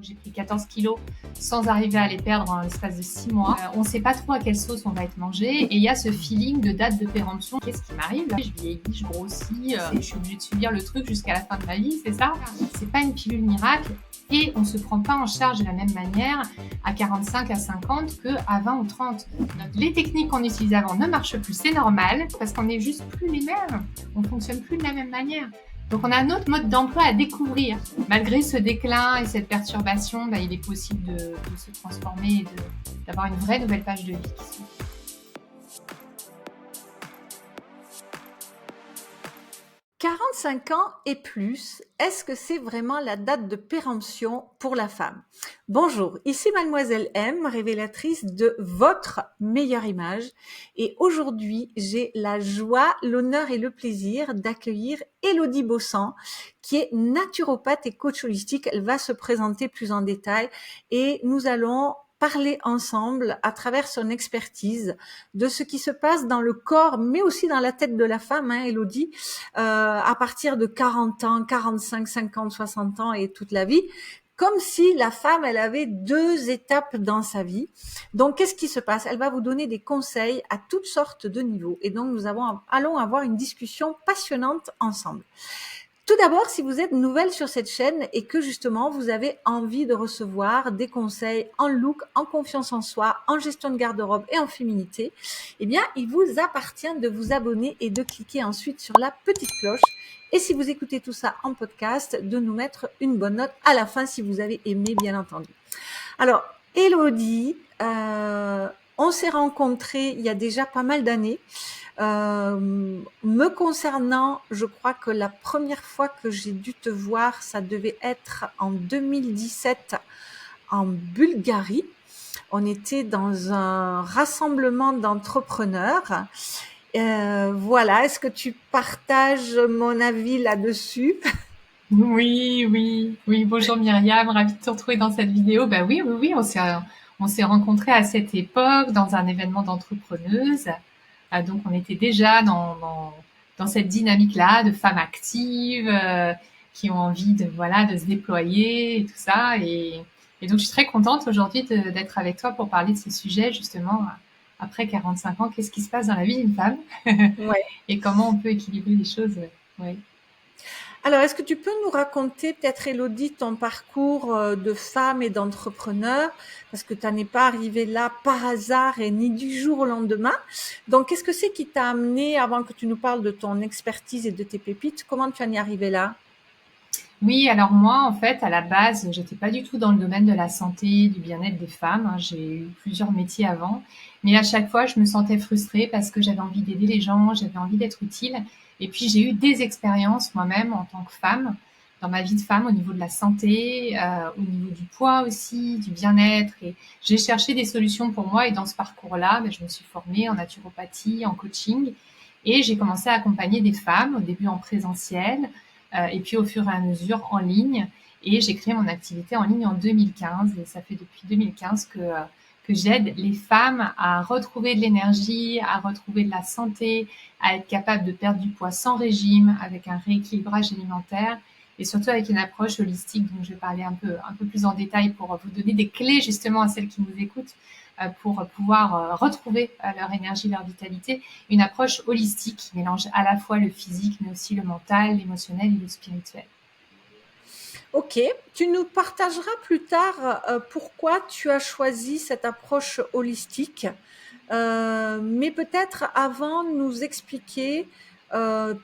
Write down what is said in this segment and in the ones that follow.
J'ai pris 14 kilos sans arriver à les perdre en l'espace de 6 mois. On ne sait pas trop à quelle sauce on va être mangé. Et il y a ce feeling de date de péremption. Qu'est-ce qui m'arrive là? Je vieillis, je grossis, je suis obligée de subir le truc jusqu'à la fin de ma vie, c'est ça? C'est pas une pilule miracle. Et on ne se prend pas en charge de la même manière à 45, à 50 qu'à 20 ou 30. Donc, les techniques qu'on utilisait avant ne marchent plus, c'est normal, parce qu'on n'est juste plus les mêmes. On ne fonctionne plus de la même manière. Donc, on a un autre mode d'emploi à découvrir. Malgré ce déclin et cette perturbation, il est possible de se transformer et d'avoir une vraie nouvelle page de vie qui s'ouvre. « 45 ans et plus, est-ce que c'est vraiment la date de péremption pour la femme? Bonjour, ici Mademoiselle M, révélatrice de votre meilleure image. Et aujourd'hui, j'ai la joie, l'honneur et le plaisir d'accueillir Élodie Bossan, qui est naturopathe et coach holistique. Elle va se présenter plus en détail et nous allons parler ensemble à travers son expertise de ce qui se passe dans le corps, mais aussi dans la tête de la femme, Élodie, à partir de 40 ans, 45, 50, 60 ans et toute la vie, comme si la femme, elle avait 2 étapes dans sa vie. Donc, qu'est-ce qui se passe? Elle va vous donner des conseils à toutes sortes de niveaux. Et donc, nous allons avoir une discussion passionnante ensemble. Tout d'abord, si vous êtes nouvelle sur cette chaîne et que justement vous avez envie de recevoir des conseils en look, en confiance en soi, en gestion de garde-robe et en féminité, eh bien, il vous appartient de vous abonner et de cliquer ensuite sur la petite cloche. Et si vous écoutez tout ça en podcast, de nous mettre une bonne note à la fin si vous avez aimé, bien entendu. Alors, Élodie, on s'est rencontrés il y a déjà pas mal d'années. Me concernant, je crois que la première fois que j'ai dû te voir, ça devait être en 2017 en Bulgarie. On était dans un rassemblement d'entrepreneurs. Voilà, est-ce que tu partages mon avis là-dessus? Oui. Bonjour Myriam, ravie de te retrouver dans cette vidéo. Oui, on s'est rencontrés à cette époque dans un événement d'entrepreneuses. Donc, on était déjà dans cette dynamique-là de femmes actives qui ont envie de se déployer et tout ça. Et donc, je suis très contente aujourd'hui d'être avec toi pour parler de ces sujets justement après 45 ans. Qu'est-ce qui se passe dans la vie d'une femme Ouais. et comment on peut équilibrer les choses. Ouais. Alors, est-ce que tu peux nous raconter, peut-être, Élodie, ton parcours de femme et d'entrepreneur? Parce que tu n'en es pas arrivée là par hasard et ni du jour au lendemain. Donc, qu'est-ce que c'est qui t'a amené, avant que tu nous parles de ton expertise et de tes pépites, comment tu en es arrivée là? Oui, alors moi, en fait, à la base, j'étais pas du tout dans le domaine de la santé, du bien-être des femmes. J'ai eu plusieurs métiers avant, mais à chaque fois, je me sentais frustrée parce que j'avais envie d'aider les gens, j'avais envie d'être utile. Et puis, j'ai eu des expériences moi-même en tant que femme, dans ma vie de femme, au niveau de la santé, au niveau du poids aussi, du bien-être. Et j'ai cherché des solutions pour moi. Et dans ce parcours-là, je me suis formée en naturopathie, en coaching, et j'ai commencé à accompagner des femmes, au début en présentiel, et puis au fur et à mesure en ligne. Et j'ai créé mon activité en ligne en 2015 et ça fait depuis 2015 que j'aide les femmes à retrouver de l'énergie, à retrouver de la santé, à être capables de perdre du poids sans régime, avec un rééquilibrage alimentaire et surtout avec une approche holistique dont je vais parler un peu plus en détail pour vous donner des clés justement à celles qui nous écoutent pour pouvoir retrouver leur énergie, leur vitalité. Une approche holistique qui mélange à la fois le physique, mais aussi le mental, l'émotionnel et le spirituel. Ok, tu nous partageras plus tard pourquoi tu as choisi cette approche holistique, mais peut-être avant nous expliquer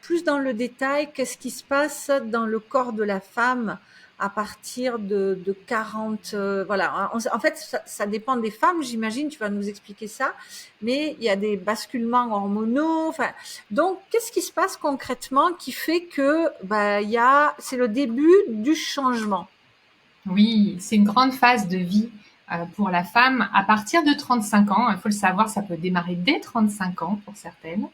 plus dans le détail qu'est-ce qui se passe dans le corps de la femme à partir de 40, voilà. En fait, ça dépend des femmes, j'imagine, tu vas nous expliquer ça, mais il y a des basculements hormonaux. Enfin, donc, qu'est-ce qui se passe concrètement qui fait que c'est le début du changement? Oui, c'est une grande phase de vie pour la femme à partir de 35 ans. Il faut le savoir, ça peut démarrer dès 35 ans pour certaines.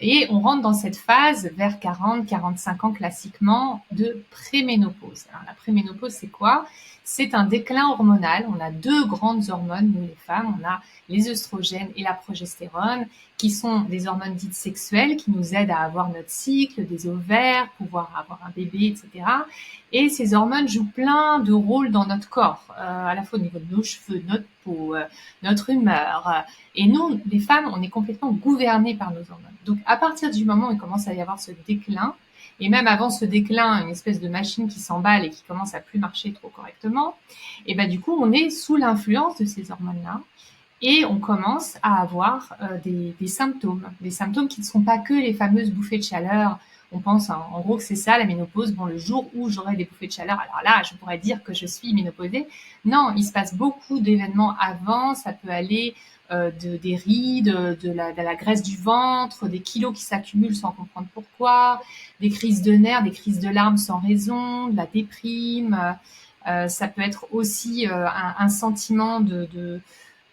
Et on rentre dans cette phase vers 40-45 ans classiquement de préménopause. Alors, la préménopause, c'est quoi? C'est un déclin hormonal. On a deux grandes hormones, nous les femmes. On a les œstrogènes et la progestérone, qui sont des hormones dites sexuelles, qui nous aident à avoir notre cycle, des ovaires, pouvoir avoir un bébé, etc. Et ces hormones jouent plein de rôles dans notre corps, à la fois au niveau de nos cheveux, notre peau, notre humeur. Et nous, les femmes, on est complètement gouvernées par nos hormones. Donc, à partir du moment où il commence à y avoir ce déclin, et même avant ce déclin, une espèce de machine qui s'emballe et qui commence à plus marcher trop correctement, et ben du coup, on est sous l'influence de ces hormones-là. Et on commence à avoir des symptômes qui ne sont pas que les fameuses bouffées de chaleur. On pense en gros que c'est ça la ménopause. Bon, le jour où j'aurai des bouffées de chaleur, alors là, je pourrais dire que je suis ménopausée. Non, il se passe beaucoup d'événements avant. Ça peut aller des rides, de la graisse du ventre, des kilos qui s'accumulent sans comprendre pourquoi, des crises de nerfs, des crises de larmes sans raison, de la déprime. Ça peut être aussi un sentiment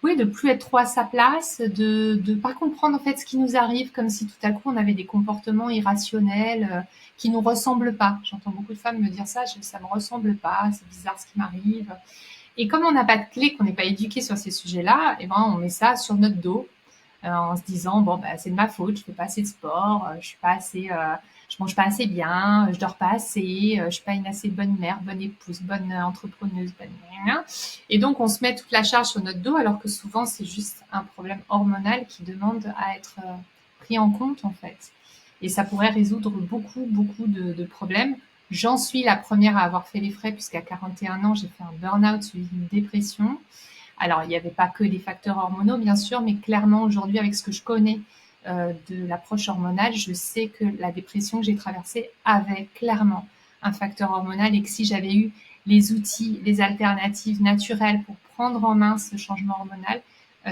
oui, de plus être trop à sa place, de pas comprendre en fait ce qui nous arrive, comme si tout à coup on avait des comportements irrationnels qui nous ressemblent pas. J'entends beaucoup de femmes me dire ça, ça me ressemble pas, c'est bizarre ce qui m'arrive. Et comme on n'a pas de clé, qu'on n'est pas éduqué sur ces sujets-là, et ben on met ça sur notre dos en se disant bon bah c'est de ma faute, je fais pas assez de sport, je suis pas assez, je mange pas assez bien, je dors pas assez, je suis pas une assez bonne mère, bonne épouse, bonne entrepreneuse, bonne rien. Et donc on se met toute la charge sur notre dos alors que souvent c'est juste un problème hormonal qui demande à être pris en compte en fait. Et ça pourrait résoudre beaucoup de problèmes. J'en suis la première à avoir fait les frais puisqu'à 41 ans j'ai fait un burn-out suivi d'une dépression. Alors, il n'y avait pas que des facteurs hormonaux, bien sûr, mais clairement, aujourd'hui, avec ce que je connais de l'approche hormonale, je sais que la dépression que j'ai traversée avait clairement un facteur hormonal et que si j'avais eu les outils, les alternatives naturelles pour prendre en main ce changement hormonal,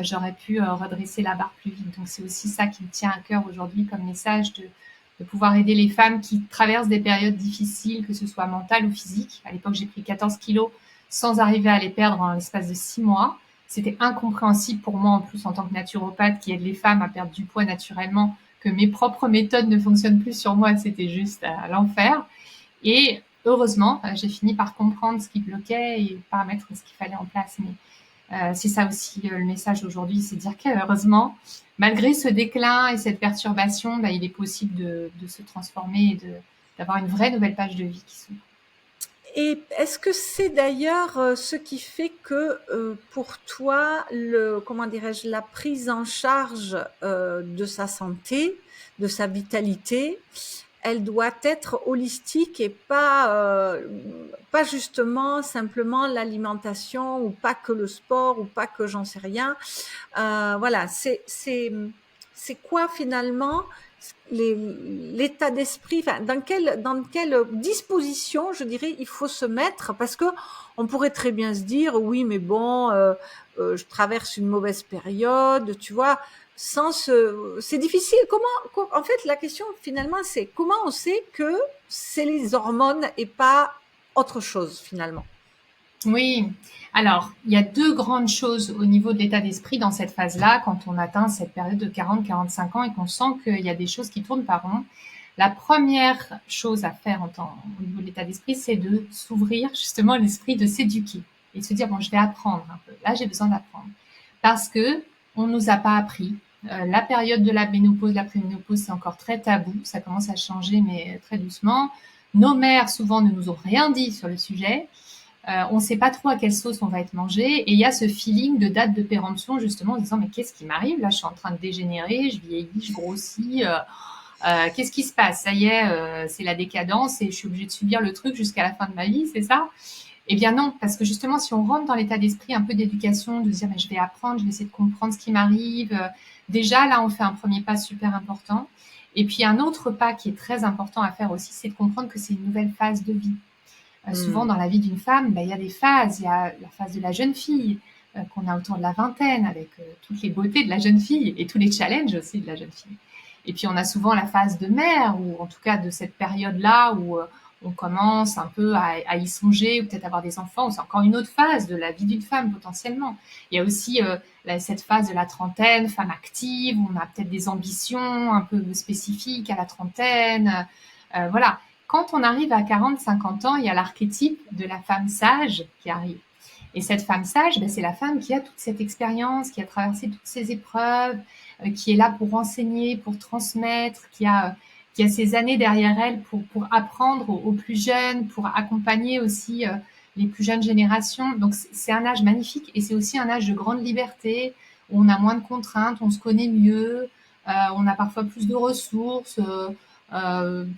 j'aurais pu redresser la barre plus vite. Donc, c'est aussi ça qui me tient à cœur aujourd'hui comme message de pouvoir aider les femmes qui traversent des périodes difficiles, que ce soit mentales ou physiques. À l'époque, j'ai pris 14 kilos sans arriver à les perdre en l'espace de 6 mois. C'était incompréhensible pour moi, en plus, en tant que naturopathe qui aide les femmes à perdre du poids naturellement, que mes propres méthodes ne fonctionnent plus sur moi. C'était juste l'enfer. Et heureusement, j'ai fini par comprendre ce qui bloquait et par mettre ce qu'il fallait en place. Mais c'est ça aussi le message aujourd'hui, c'est de dire qu'heureusement, malgré ce déclin et cette perturbation, bah, il est possible de se transformer et d'avoir une vraie nouvelle page de vie qui s'ouvre. Et est-ce que c'est d'ailleurs ce qui fait que pour toi, comment dirais-je, la prise en charge de sa santé, de sa vitalité, elle doit être holistique et pas justement simplement l'alimentation ou pas que le sport ou pas que j'en sais rien. Voilà, c'est quoi finalement l'état d'esprit, enfin, dans quelle disposition, je dirais, il faut se mettre, parce que on pourrait très bien se dire, oui, mais bon, je traverse une mauvaise période, tu vois, c'est difficile. En fait, la question finalement, c'est comment on sait que c'est les hormones et pas autre chose finalement. Oui, alors il y a deux grandes choses au niveau de l'état d'esprit dans cette phase-là, quand on atteint cette période de 40-45 ans et qu'on sent qu'il y a des choses qui tournent par rond. La première chose à faire au niveau de l'état d'esprit, c'est de s'ouvrir justement l'esprit, de s'éduquer et de se dire bon, je vais apprendre un peu. Là, j'ai besoin d'apprendre parce que on nous a pas appris. La période de la ménopause, la préménopause, c'est encore très tabou. Ça commence à changer, mais très doucement. Nos mères souvent ne nous ont rien dit sur le sujet. On ne sait pas trop à quelle sauce on va être mangé. Et il y a ce feeling de date de péremption, justement, en disant, mais qu'est-ce qui m'arrive? Là, je suis en train de dégénérer, je vieillis, je grossis. Qu'est-ce qui se passe? Ça y est, c'est la décadence et je suis obligée de subir le truc jusqu'à la fin de ma vie, c'est ça? Eh bien non, parce que justement, si on rentre dans l'état d'esprit un peu d'éducation, de se dire, mais je vais apprendre, je vais essayer de comprendre ce qui m'arrive. Déjà, là, on fait un premier pas super important. Et puis, un autre pas qui est très important à faire aussi, c'est de comprendre que c'est une nouvelle phase de vie. Souvent dans la vie d'une femme, il y a des phases. Il y a la phase de la jeune fille qu'on a autour de la vingtaine avec toutes les beautés de la jeune fille et tous les challenges aussi de la jeune fille. Et puis on a souvent la phase de mère ou en tout cas de cette période-là où on commence un peu à y songer ou peut-être avoir des enfants. C'est encore une autre phase de la vie d'une femme potentiellement. Il y a aussi cette phase de la trentaine, femme active, où on a peut-être des ambitions un peu spécifiques à la trentaine. Voilà. Quand on arrive à 40-50 ans, il y a l'archétype de la femme sage qui arrive. Et cette femme sage, ben, c'est la femme qui a toute cette expérience, qui a traversé toutes ces épreuves, qui est là pour enseigner, pour transmettre, qui a ces années derrière elle pour apprendre aux plus jeunes, pour accompagner aussi les plus jeunes générations. Donc c'est un âge magnifique et c'est aussi un âge de grande liberté où on a moins de contraintes, on se connaît mieux, on a parfois plus de ressources,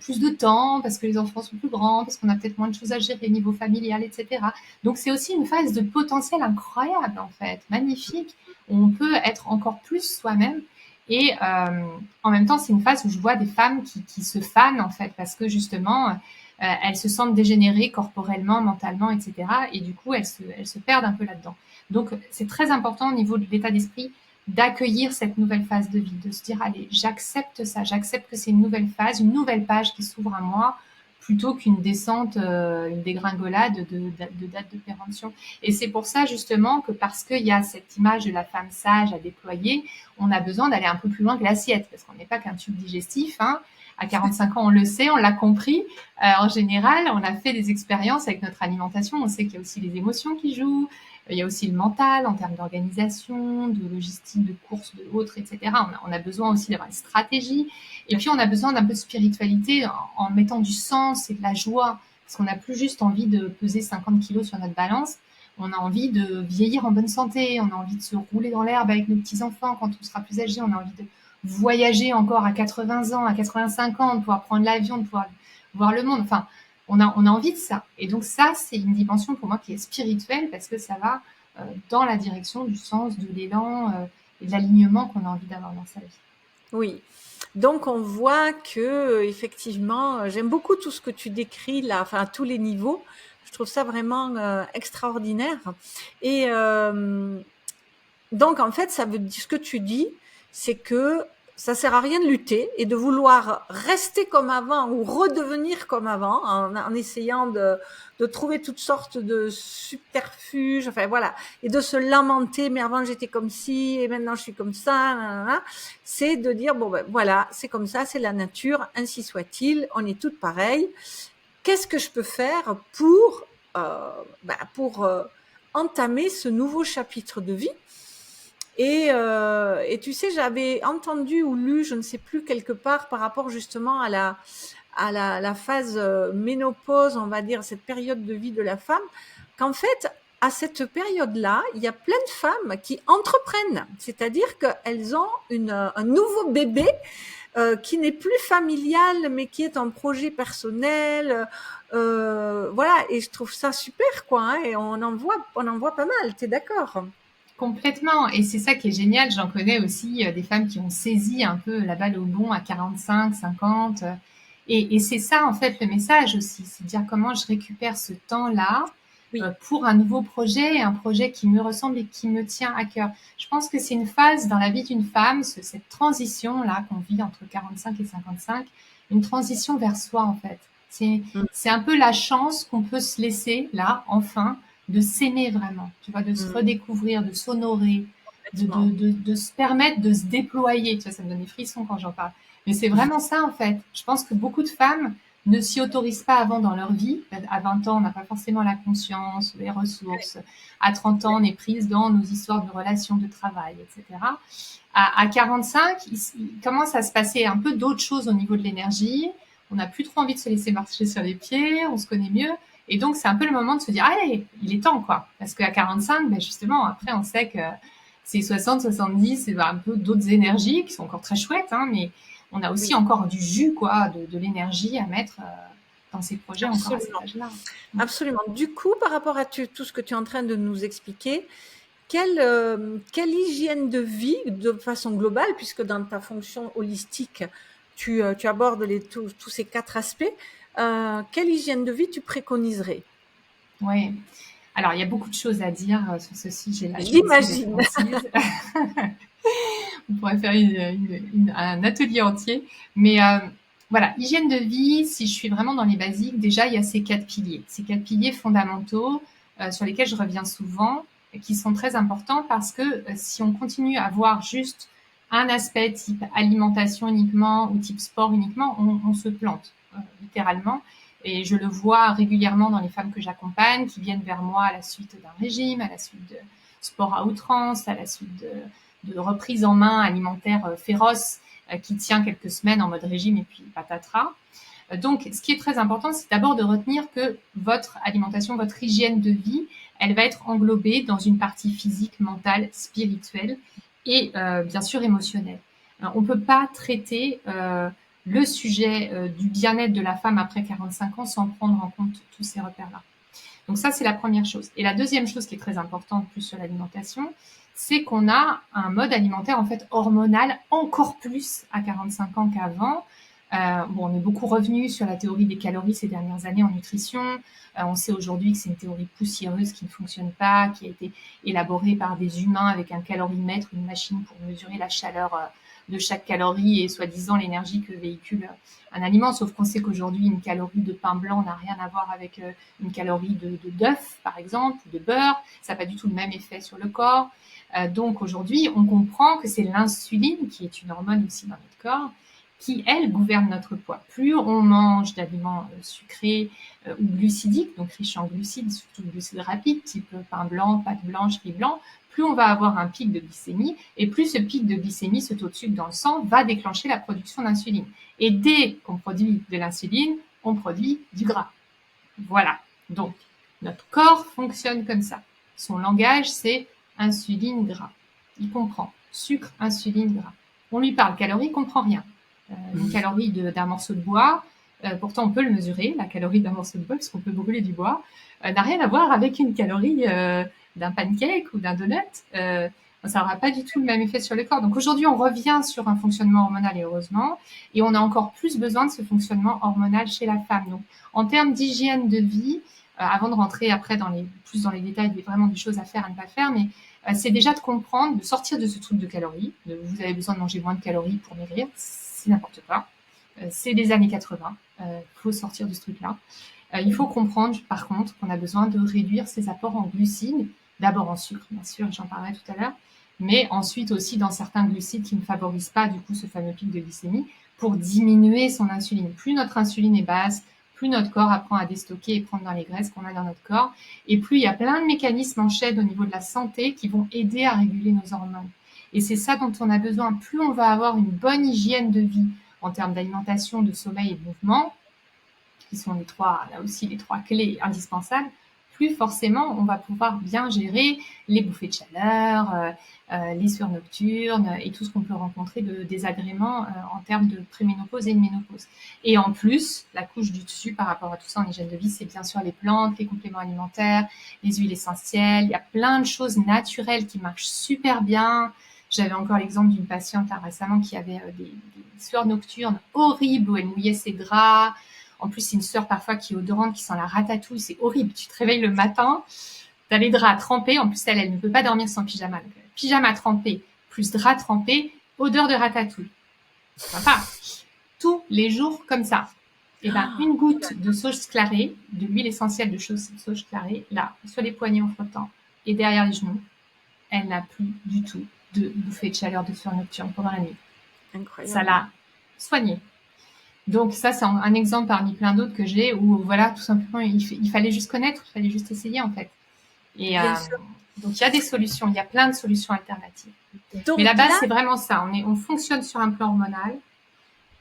plus de temps parce que les enfants sont plus grands, parce qu'on a peut-être moins de choses à gérer au niveau familial, etc. Donc c'est aussi une phase de potentiel incroyable en fait, magnifique, où on peut être encore plus soi-même. Et en même temps, c'est une phase où je vois des femmes qui se fanent en fait, parce que justement, elles se sentent dégénérées corporellement, mentalement, etc. Et du coup, elles se perdent un peu là-dedans. Donc, c'est très important au niveau de l'état d'esprit d'accueillir cette nouvelle phase de vie, de se dire, allez, j'accepte ça, j'accepte que c'est une nouvelle phase, une nouvelle page qui s'ouvre à moi, plutôt qu'une descente, une dégringolade de date de péremption. Et c'est pour ça justement que parce qu'il y a cette image de la femme sage à déployer, on a besoin d'aller un peu plus loin que l'assiette, parce qu'on n'est pas qu'un tube digestif. Hein. À 45 ans, on le sait, on l'a compris. En général, on a fait des expériences avec notre alimentation. On sait qu'il y a aussi les émotions qui jouent. Il y a aussi le mental en termes d'organisation, de logistique, de courses, de autres, etc. On a besoin aussi d'avoir une stratégie. Et puis, on a besoin d'un peu de spiritualité en mettant du sens et de la joie. Parce qu'on n'a plus juste envie de peser 50 kilos sur notre balance. On a envie de vieillir en bonne santé. On a envie de se rouler dans l'herbe avec nos petits-enfants quand on sera plus âgé. On a envie de voyager encore à 80 ans, à 85 ans, de pouvoir prendre l'avion, de pouvoir voir le monde. Enfin, on a envie de ça. Et donc ça, c'est une dimension pour moi qui est spirituelle parce que ça va dans la direction du sens, de l'élan et de l'alignement qu'on a envie d'avoir dans sa vie. Oui. Donc on voit que effectivement, j'aime beaucoup tout ce que tu décris là, enfin à tous les niveaux. Je trouve ça vraiment extraordinaire. Et donc en fait, ça veut dire ce que tu dis, c'est que ça sert à rien de lutter et de vouloir rester comme avant ou redevenir comme avant en essayant de trouver toutes sortes de subterfuges, enfin voilà, et de se lamenter, mais avant j'étais comme ci et maintenant je suis comme ça, nanana. C'est de dire bon ben voilà, c'est comme ça, c'est la nature, ainsi soit-il, on est toutes pareilles. Qu'est-ce que je peux faire pour entamer ce nouveau chapitre de vie? Et tu sais, j'avais entendu ou lu, je ne sais plus quelque part, par rapport justement à la phase ménopause, on va dire, cette période de vie de la femme, qu'en fait, à cette période-là, il y a plein de femmes qui entreprennent, c'est-à-dire qu'elles ont un nouveau bébé qui n'est plus familial, mais qui est un projet personnel. Voilà, et je trouve ça super, quoi. Hein, et on en voit pas mal. T'es d'accord? Complètement. Et c'est ça qui est génial. J'en connais aussi des femmes qui ont saisi un peu la balle au bon à 45, 50. Et c'est ça, en fait, le message aussi. C'est de dire comment je récupère ce temps-là Oui. pour un nouveau projet, un projet qui me ressemble et qui me tient à cœur. Je pense que c'est une phase dans la vie d'une femme, cette transition-là qu'on vit entre 45 et 55, une transition vers soi, en fait. C'est un peu la chance qu'on peut se laisser, là, enfin, de s'aimer vraiment, tu vois, de se redécouvrir, de s'honorer, de se permettre de se déployer. Tu vois, ça me donne des frissons quand j'en parle. Mais c'est vraiment ça, en fait. Je pense que beaucoup de femmes ne s'y autorisent pas avant dans leur vie. À 20 ans, on n'a pas forcément la conscience, les ressources. À 30 ans, on est prise dans nos histoires de relations, de travail, etc. À 45, il commence à se passer un peu d'autres choses au niveau de l'énergie. On n'a plus trop envie de se laisser marcher sur les pieds, on se connaît mieux. Et donc, c'est un peu le moment de se dire, allez, il est temps, quoi. Parce qu'à 45, ben justement, après, on sait que c'est 60, 70, c'est un peu d'autres énergies qui sont encore très chouettes, hein, mais on a aussi encore du jus, quoi, de l'énergie à mettre dans ces projets encore à cet âge-là. Absolument. Du coup, par rapport à tout ce que tu es en train de nous expliquer, quelle hygiène de vie, de façon globale, puisque dans ta fonction holistique, tu abordes tous ces 4 aspects, quelle hygiène de vie tu préconiserais? Oui. Alors, il y a beaucoup de choses à dire sur ce sujet-là. J'imagine. On pourrait faire un atelier entier. Mais Voilà, hygiène de vie, si je suis vraiment dans les basiques, déjà, il y a ces 4 piliers. Ces 4 piliers fondamentaux sur lesquels je reviens souvent, qui sont très importants parce que si on continue à voir juste un aspect type alimentation uniquement ou type sport uniquement, on se plante littéralement. Et je le vois régulièrement dans les femmes que j'accompagne qui viennent vers moi à la suite d'un régime, à la suite de sport à outrance, à la suite de reprise en main alimentaire féroce qui tient quelques semaines en mode régime et puis patatras. Donc, ce qui est très important, c'est d'abord de retenir que votre alimentation, votre hygiène de vie, elle va être englobée dans une partie physique, mentale, spirituelle et bien sûr émotionnelle. On ne peut pas traiter le sujet du bien-être de la femme après 45 ans sans prendre en compte tous ces repères-là. Donc ça, c'est la première chose. Et la deuxième chose qui est très importante plus sur l'alimentation, c'est qu'on a un mode alimentaire en fait hormonal encore plus à 45 ans qu'avant. Bon, on est beaucoup revenu sur la théorie des calories ces dernières années en nutrition. On sait aujourd'hui que c'est une théorie poussiéreuse qui ne fonctionne pas, qui a été élaborée par des humains avec un calorimètre, une machine pour mesurer la chaleur de chaque calorie et soi-disant l'énergie que véhicule un aliment. Sauf qu'on sait qu'aujourd'hui, une calorie de pain blanc n'a rien à voir avec une calorie de d'œuf, par exemple, ou de beurre. Ça n'a pas du tout le même effet sur le corps. Donc aujourd'hui, on comprend que c'est l'insuline, qui est une hormone aussi dans notre corps, qui, elle, gouverne notre poids. Plus on mange d'aliments sucrés ou glucidiques, donc riches en glucides, surtout glucides rapides, type pain blanc, pâte blanche, riz blanc, plus on va avoir un pic de glycémie, et plus ce pic de glycémie, ce taux de sucre dans le sang, va déclencher la production d'insuline. Et dès qu'on produit de l'insuline, on produit du gras. Voilà. Donc, notre corps fonctionne comme ça. Son langage, c'est insuline, gras. Il comprend. Sucre, insuline, gras. On lui parle calories, il comprend rien. Une calorie d'un morceau de bois, pourtant on peut le mesurer, la calorie d'un morceau de bois, puisqu'on peut brûler du bois, n'a rien à voir avec une calorie d'un pancake ou d'un donut. Ça n'aura pas du tout le même effet sur le corps. Donc aujourd'hui, on revient sur un fonctionnement hormonal, et heureusement, et on a encore plus besoin de ce fonctionnement hormonal chez la femme. Donc, en termes d'hygiène de vie, avant de rentrer après plus dans les détails, il y a vraiment des choses à faire, à ne pas faire, mais c'est déjà de comprendre, de sortir de ce truc de calories. Vous avez besoin de manger moins de calories pour maigrir, c'est n'importe quoi. C'est des années 80. Faut sortir de ce truc-là. Il faut comprendre, par contre, qu'on a besoin de réduire ses apports en glucides, d'abord en sucre, bien sûr, j'en parlerai tout à l'heure, mais ensuite aussi dans certains glucides qui ne favorisent pas du coup ce fameux pic de glycémie pour diminuer son insuline. Plus notre insuline est basse, plus notre corps apprend à déstocker et prendre dans les graisses qu'on a dans notre corps, et plus il y a plein de mécanismes en chaîne au niveau de la santé qui vont aider à réguler nos hormones. Et c'est ça dont on a besoin. Plus on va avoir une bonne hygiène de vie en termes d'alimentation, de sommeil et de mouvement, qui sont là aussi les trois clés indispensables, plus forcément on va pouvoir bien gérer les bouffées de chaleur, les sueurs nocturnes et tout ce qu'on peut rencontrer de désagréments en termes de préménopause et de ménopause. Et en plus, la couche du dessus par rapport à tout ça en hygiène de vie, c'est bien sûr les plantes, les compléments alimentaires, les huiles essentielles. Il y a plein de choses naturelles qui marchent super bien. J'avais encore l'exemple d'une patiente là, récemment qui avait des sueurs nocturnes horribles où elle mouillait ses draps. En plus, c'est une sueur parfois qui est odorante, qui sent la ratatouille. C'est horrible. Tu te réveilles le matin, t'as les draps trempés. En plus, elle ne peut pas dormir sans pyjama. Donc, pyjama trempé plus drap trempé, odeur de ratatouille. Sympa. Tous les jours comme ça. Et ben, une goutte de sauge clarée, de l'huile essentielle de sauge clarée, là, sur les poignets en frottant et derrière les genoux, elle n'a plus du tout de bouffée de chaleur de sueur nocturne pendant la nuit. Incroyable. Ça l'a soignée. Donc ça, c'est un exemple parmi plein d'autres que j'ai où voilà, tout simplement, il fallait juste connaître, il fallait juste essayer en fait. Et donc il y a des solutions, il y a plein de solutions alternatives. Donc, mais la base, c'est vraiment ça. On fonctionne sur un plan hormonal.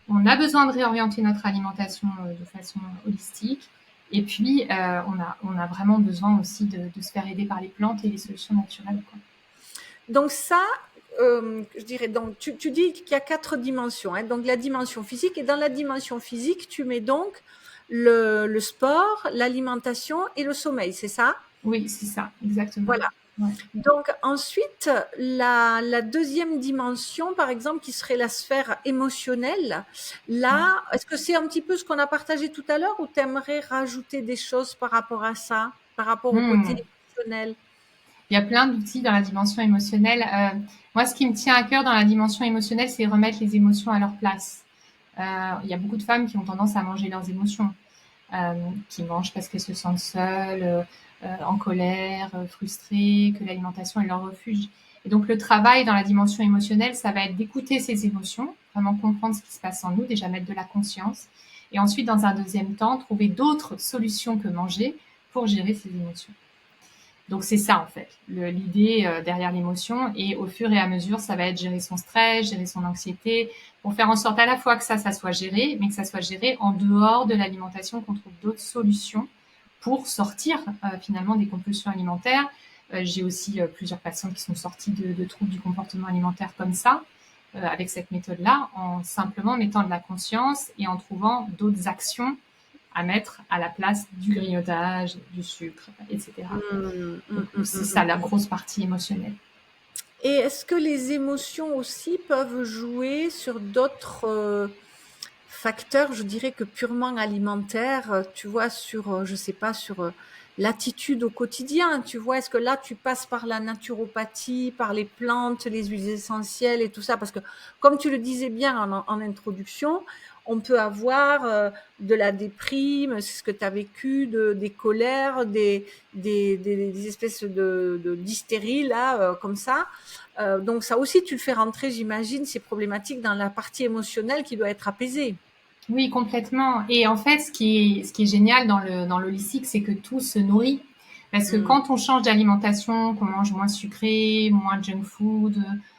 On a besoin de réorienter notre alimentation de façon holistique. Et puis, on a vraiment besoin aussi de se faire aider par les plantes et les solutions naturelles, quoi. Donc ça, je dirais, donc tu dis qu'il y a 4 dimensions, hein, donc la dimension physique, et dans la dimension physique, tu mets donc le sport, l'alimentation et le sommeil, c'est ça? Oui, c'est ça, exactement. Voilà. Ouais. Donc ensuite, la deuxième dimension, par exemple, qui serait la sphère émotionnelle, là, est-ce que c'est un petit peu ce qu'on a partagé tout à l'heure ou tu aimerais rajouter des choses par rapport à ça, par rapport au côté émotionnel? Il y a plein d'outils dans la dimension émotionnelle. Moi, ce qui me tient à cœur dans la dimension émotionnelle, c'est remettre les émotions à leur place. Il y a beaucoup de femmes qui ont tendance à manger leurs émotions, qui mangent parce qu'elles se sentent seules, en colère, frustrées, que l'alimentation est leur refuge. Et donc le travail dans la dimension émotionnelle, ça va être d'écouter ces émotions, vraiment comprendre ce qui se passe en nous, déjà mettre de la conscience, et ensuite dans un deuxième temps, trouver d'autres solutions que manger pour gérer ces émotions. Donc c'est ça en fait, l'idée derrière l'émotion. Et au fur et à mesure, ça va être gérer son stress, gérer son anxiété, pour faire en sorte à la fois que ça soit géré, mais que ça soit géré en dehors de l'alimentation, qu'on trouve d'autres solutions pour sortir finalement des compulsions alimentaires. J'ai aussi plusieurs patientes qui sont sorties de troubles du comportement alimentaire comme ça, avec cette méthode-là, en simplement mettant de la conscience et en trouvant d'autres actions à mettre à la place du grignotage, du sucre, etc. Donc c'est ça la grosse partie émotionnelle. Et est-ce que les émotions aussi peuvent jouer sur d'autres facteurs, je dirais que purement alimentaires, tu vois, sur, je sais pas, sur l'attitude au quotidien, tu vois, est-ce que là tu passes par la naturopathie, par les plantes, les huiles essentielles et tout ça, parce que comme tu le disais bien en introduction, on peut avoir de la déprime, c'est ce que tu as vécu, des colères, des espèces d'hystérie là, comme ça. Donc ça aussi, tu le fais rentrer, j'imagine, ces problématiques dans la partie émotionnelle qui doit être apaisée. Oui, complètement. Et en fait, ce qui est génial dans l'holistique, c'est que tout se nourrit. Parce que Mm. quand on change d'alimentation, qu'on mange moins sucré, moins junk food,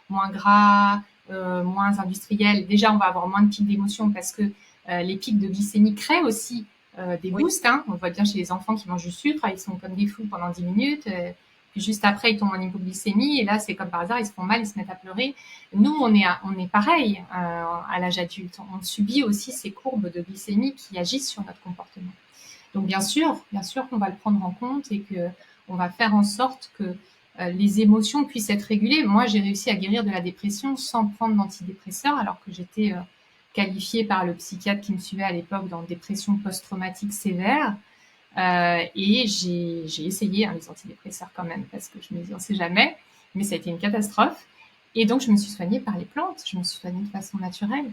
moins gras, moins industriel, déjà on va avoir moins de pics d'émotion parce que les pics de glycémie créent aussi des Oui. boosts. Hein. On le voit bien chez les enfants qui mangent du sucre, ils sont comme des fous pendant 10 minutes. Puis juste après, ils tombent en hypoglycémie et là, c'est comme par hasard, ils se font mal, ils se mettent à pleurer. Nous, on est pareil à l'âge adulte. On subit aussi ces courbes de glycémie qui agissent sur notre comportement. Donc bien sûr qu'on va le prendre en compte et que on va faire en sorte que les émotions puissent être régulées. Moi, j'ai réussi à guérir de la dépression sans prendre d'antidépresseurs, alors que j'étais qualifiée par le psychiatre qui me suivait à l'époque dans dépression post-traumatique sévère. Et j'ai essayé les antidépresseurs quand même, parce que je me dis, on sait jamais, mais ça a été une catastrophe. Et donc, je me suis soignée par les plantes, je me suis soignée de façon naturelle.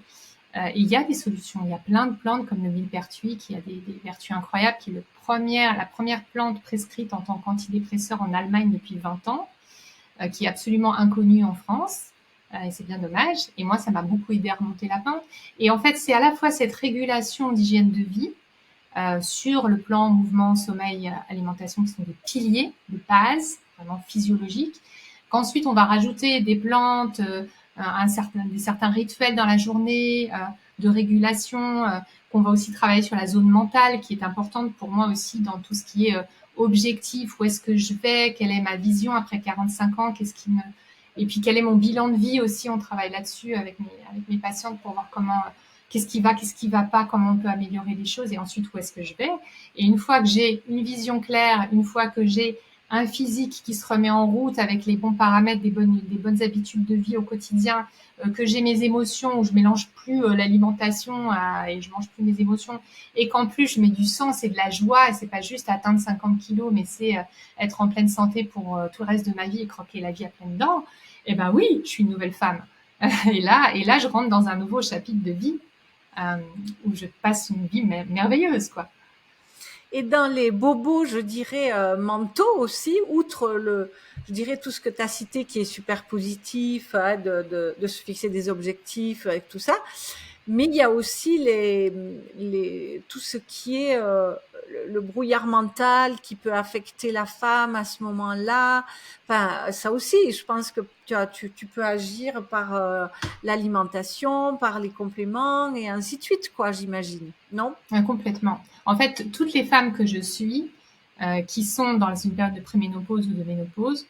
Et il y a des solutions, il y a plein de plantes comme le millepertuis qui a des vertus incroyables, qui est la première plante prescrite en tant qu'antidépresseur en Allemagne depuis 20 ans, qui est absolument inconnue en France. Et c'est bien dommage. Et moi, ça m'a beaucoup aidé à remonter la pente. Et en fait, c'est à la fois cette régulation d'hygiène de vie, sur le plan mouvement, sommeil, alimentation, qui sont des piliers de base, vraiment physiologiques, qu'ensuite on va rajouter des plantes, certains rituels dans la journée de régulation, qu'on va aussi travailler sur la zone mentale, qui est importante pour moi aussi dans tout ce qui est objectif, où est-ce que je vais, quelle est ma vision après 45 ans, et puis quel est mon bilan de vie aussi, on travaille là-dessus avec mes patientes pour voir qu'est-ce qui va pas, comment on peut améliorer les choses et ensuite où est-ce que je vais. Et une fois que j'ai une vision claire, une fois que j'ai un physique qui se remet en route avec les bons paramètres, des bonnes habitudes de vie au quotidien, que j'ai mes émotions, où je mélange plus l'alimentation et je mange plus mes émotions, et qu'en plus je mets du sens et de la joie, et c'est pas juste atteindre 50 kilos, mais c'est être en pleine santé pour tout le reste de ma vie et croquer la vie à pleines dents, et ben oui, je suis une nouvelle femme. Et là, je rentre dans un nouveau chapitre de vie euh, où je passe une vie merveilleuse, quoi. Et dans les bobos, je dirais, mentaux aussi, outre je dirais tout ce que tu as cité qui est super positif, hein, de se fixer des objectifs avec tout ça, mais il y a aussi tout ce qui est le brouillard mental qui peut affecter la femme à ce moment-là. Enfin, ça aussi, je pense que tu peux agir par l'alimentation, par les compléments et ainsi de suite, quoi, j'imagine. Non? Complètement. En fait, toutes les femmes que je suis, qui sont dans une période de préménopause ou de ménopause,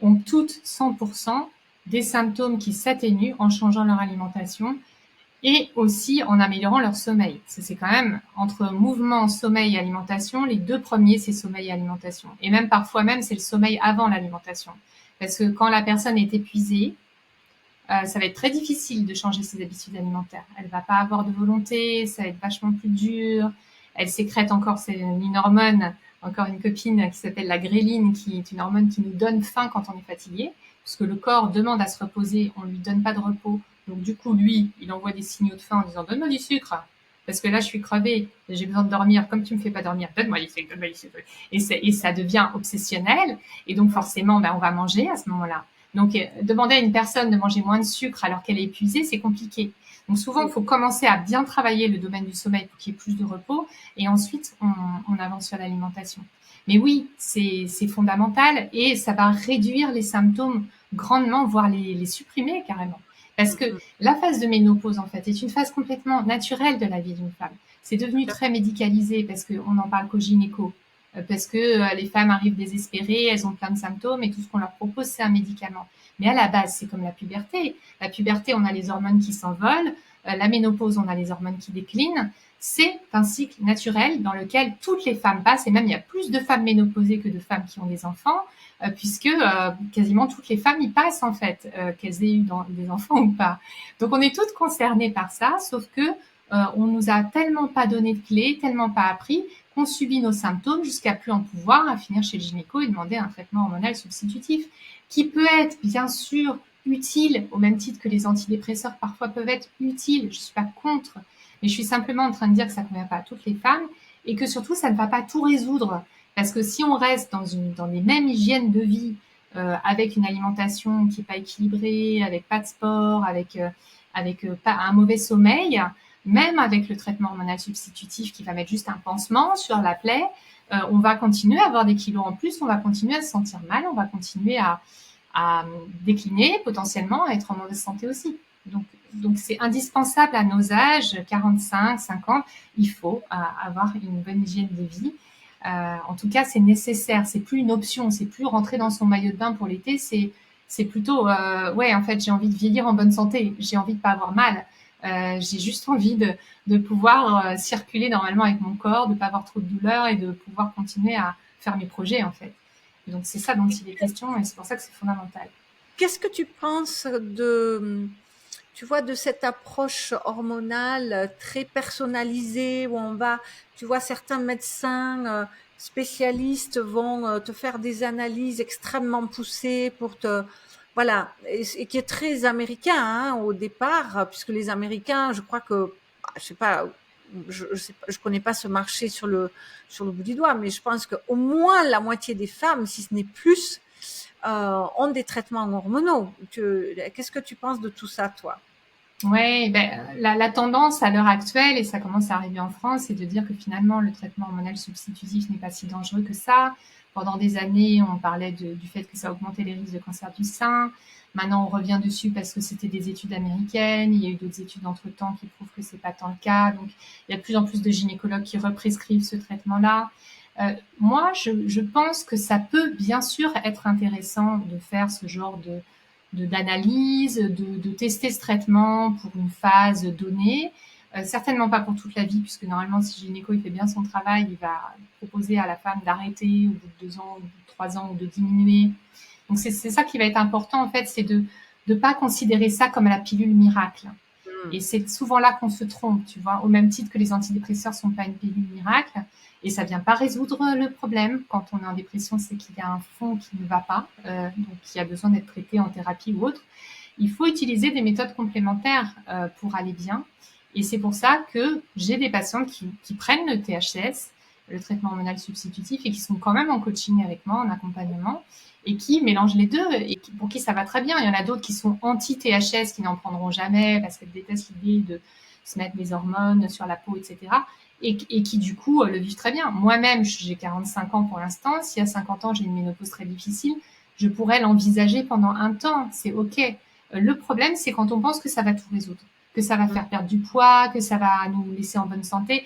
ont toutes 100% des symptômes qui s'atténuent en changeant leur alimentation et aussi en améliorant leur sommeil. C'est quand même entre mouvement, sommeil et alimentation, les deux premiers, c'est sommeil et alimentation. Et même parfois même, c'est le sommeil avant l'alimentation. Parce que quand la personne est épuisée, ça va être très difficile de changer ses habitudes alimentaires. Elle va pas avoir de volonté, ça va être vachement plus dur. Elle sécrète encore une hormone, encore une copine qui s'appelle la gréline, qui est une hormone qui nous donne faim quand on est fatigué, puisque le corps demande à se reposer, on lui donne pas de repos, Donc du coup, lui, il envoie des signaux de faim en disant donne-moi du sucre. Parce que là, je suis crevée, j'ai besoin de dormir. Comme tu me fais pas dormir, donne-moi du sucre, donne-moi du sucre. Et ça devient obsessionnel. Et donc forcément, on va manger à ce moment-là. Donc demander à une personne de manger moins de sucre alors qu'elle est épuisée, c'est compliqué. Donc souvent, il faut commencer à bien travailler le domaine du sommeil pour qu'il y ait plus de repos. Et ensuite, on avance sur l'alimentation. Mais oui, c'est fondamental et ça va réduire les symptômes grandement, voire les supprimer carrément. Parce que la phase de ménopause, en fait, est une phase complètement naturelle de la vie d'une femme. C'est devenu très médicalisé parce qu'on n'en parle qu'au gynéco. Parce que les femmes arrivent désespérées, elles ont plein de symptômes et tout ce qu'on leur propose, c'est un médicament. Mais à la base, c'est comme la puberté. La puberté, on a les hormones qui s'envolent. La ménopause, on a les hormones qui déclinent. C'est un cycle naturel dans lequel toutes les femmes passent, et même il y a plus de femmes ménopausées que de femmes qui ont des enfants, puisque quasiment toutes les femmes y passent en fait, qu'elles aient eu des enfants ou pas. Donc on est toutes concernées par ça, sauf que on nous a tellement pas donné de clés, tellement pas appris, qu'on subit nos symptômes jusqu'à plus en pouvoir, à finir chez le gynéco et demander un traitement hormonal substitutif, qui peut être bien sûr utile, au même titre que les antidépresseurs parfois peuvent être utiles, je suis pas contre, mais je suis simplement en train de dire que ça ne convient pas à toutes les femmes et que surtout ça ne va pas tout résoudre. Parce que si on reste dans les mêmes hygiènes de vie, avec une alimentation qui n'est pas équilibrée, avec pas de sport, avec pas un mauvais sommeil, même avec le traitement hormonal substitutif qui va mettre juste un pansement sur la plaie, on va continuer à avoir des kilos en plus, on va continuer à se sentir mal, on va continuer à décliner potentiellement, à être en mauvaise santé aussi. Donc c'est indispensable à nos âges, 45, 50, il faut avoir une bonne hygiène de vie. En tout cas, c'est nécessaire, c'est plus une option, c'est plus rentrer dans son maillot de bain pour l'été, c'est plutôt ouais, en fait, j'ai envie de vieillir en bonne santé, j'ai envie de pas avoir mal. J'ai juste envie de pouvoir circuler normalement avec mon corps, de pas avoir trop de douleur et de pouvoir continuer à faire mes projets en fait. Donc c'est ça dont il est question et c'est pour ça que c'est fondamental. Qu'est-ce que tu penses de, tu vois, de cette approche hormonale très personnalisée où on va, tu vois, certains médecins spécialistes vont te faire des analyses extrêmement poussées pour te, voilà, et qui est très américain hein, au départ, puisque les Américains, je crois que, je sais pas, je connais pas ce marché sur le bout du doigt, mais je pense qu'au moins la moitié des femmes, si ce n'est plus, ont des traitements hormonaux. Qu'est-ce que tu penses de tout ça, toi? Ouais, ben, la tendance à l'heure actuelle, et ça commence à arriver en France, c'est de dire que finalement le traitement hormonal substitutif n'est pas si dangereux que ça. Pendant des années, on parlait du fait que ça augmentait les risques de cancer du sein. Maintenant, on revient dessus parce que c'était des études américaines. Il y a eu d'autres études entre-temps qui prouvent que c'est pas tant le cas. Donc, il y a de plus en plus de gynécologues qui represcrivent ce traitement-là. Moi, je pense que ça peut bien sûr être intéressant de faire ce genre d'analyse, de tester ce traitement pour une phase donnée. Certainement pas pour toute la vie, puisque normalement, si le gynéco il fait bien son travail, il va proposer à la femme d'arrêter au bout de 2 ans, au bout de 3 ans, ou de diminuer. Donc c'est ça qui va être important en fait, c'est de ne pas considérer ça comme la pilule miracle. Et c'est souvent là qu'on se trompe, tu vois, au même titre que les antidépresseurs sont pas une pilule miracle. Et ça vient pas résoudre le problème. Quand on est en dépression, c'est qu'il y a un fond qui ne va pas, donc qui a besoin d'être traité en thérapie ou autre. Il faut utiliser des méthodes complémentaires pour aller bien. Et c'est pour ça que j'ai des patientes qui prennent le THS, le traitement hormonal substitutif, et qui sont quand même en coaching avec moi, en accompagnement, et qui mélangent les deux, et pour qui ça va très bien. Il y en a d'autres qui sont anti-THS, qui n'en prendront jamais parce qu'elles détestent l'idée de se mettre des hormones sur la peau, etc. Et qui du coup le vivent très bien. Moi-même, j'ai 45 ans pour l'instant. Si à 50 ans j'ai une ménopause très difficile, je pourrais l'envisager pendant un temps. C'est ok. Le problème, c'est quand on pense que ça va tout résoudre, que ça va faire perdre du poids, que ça va nous laisser en bonne santé.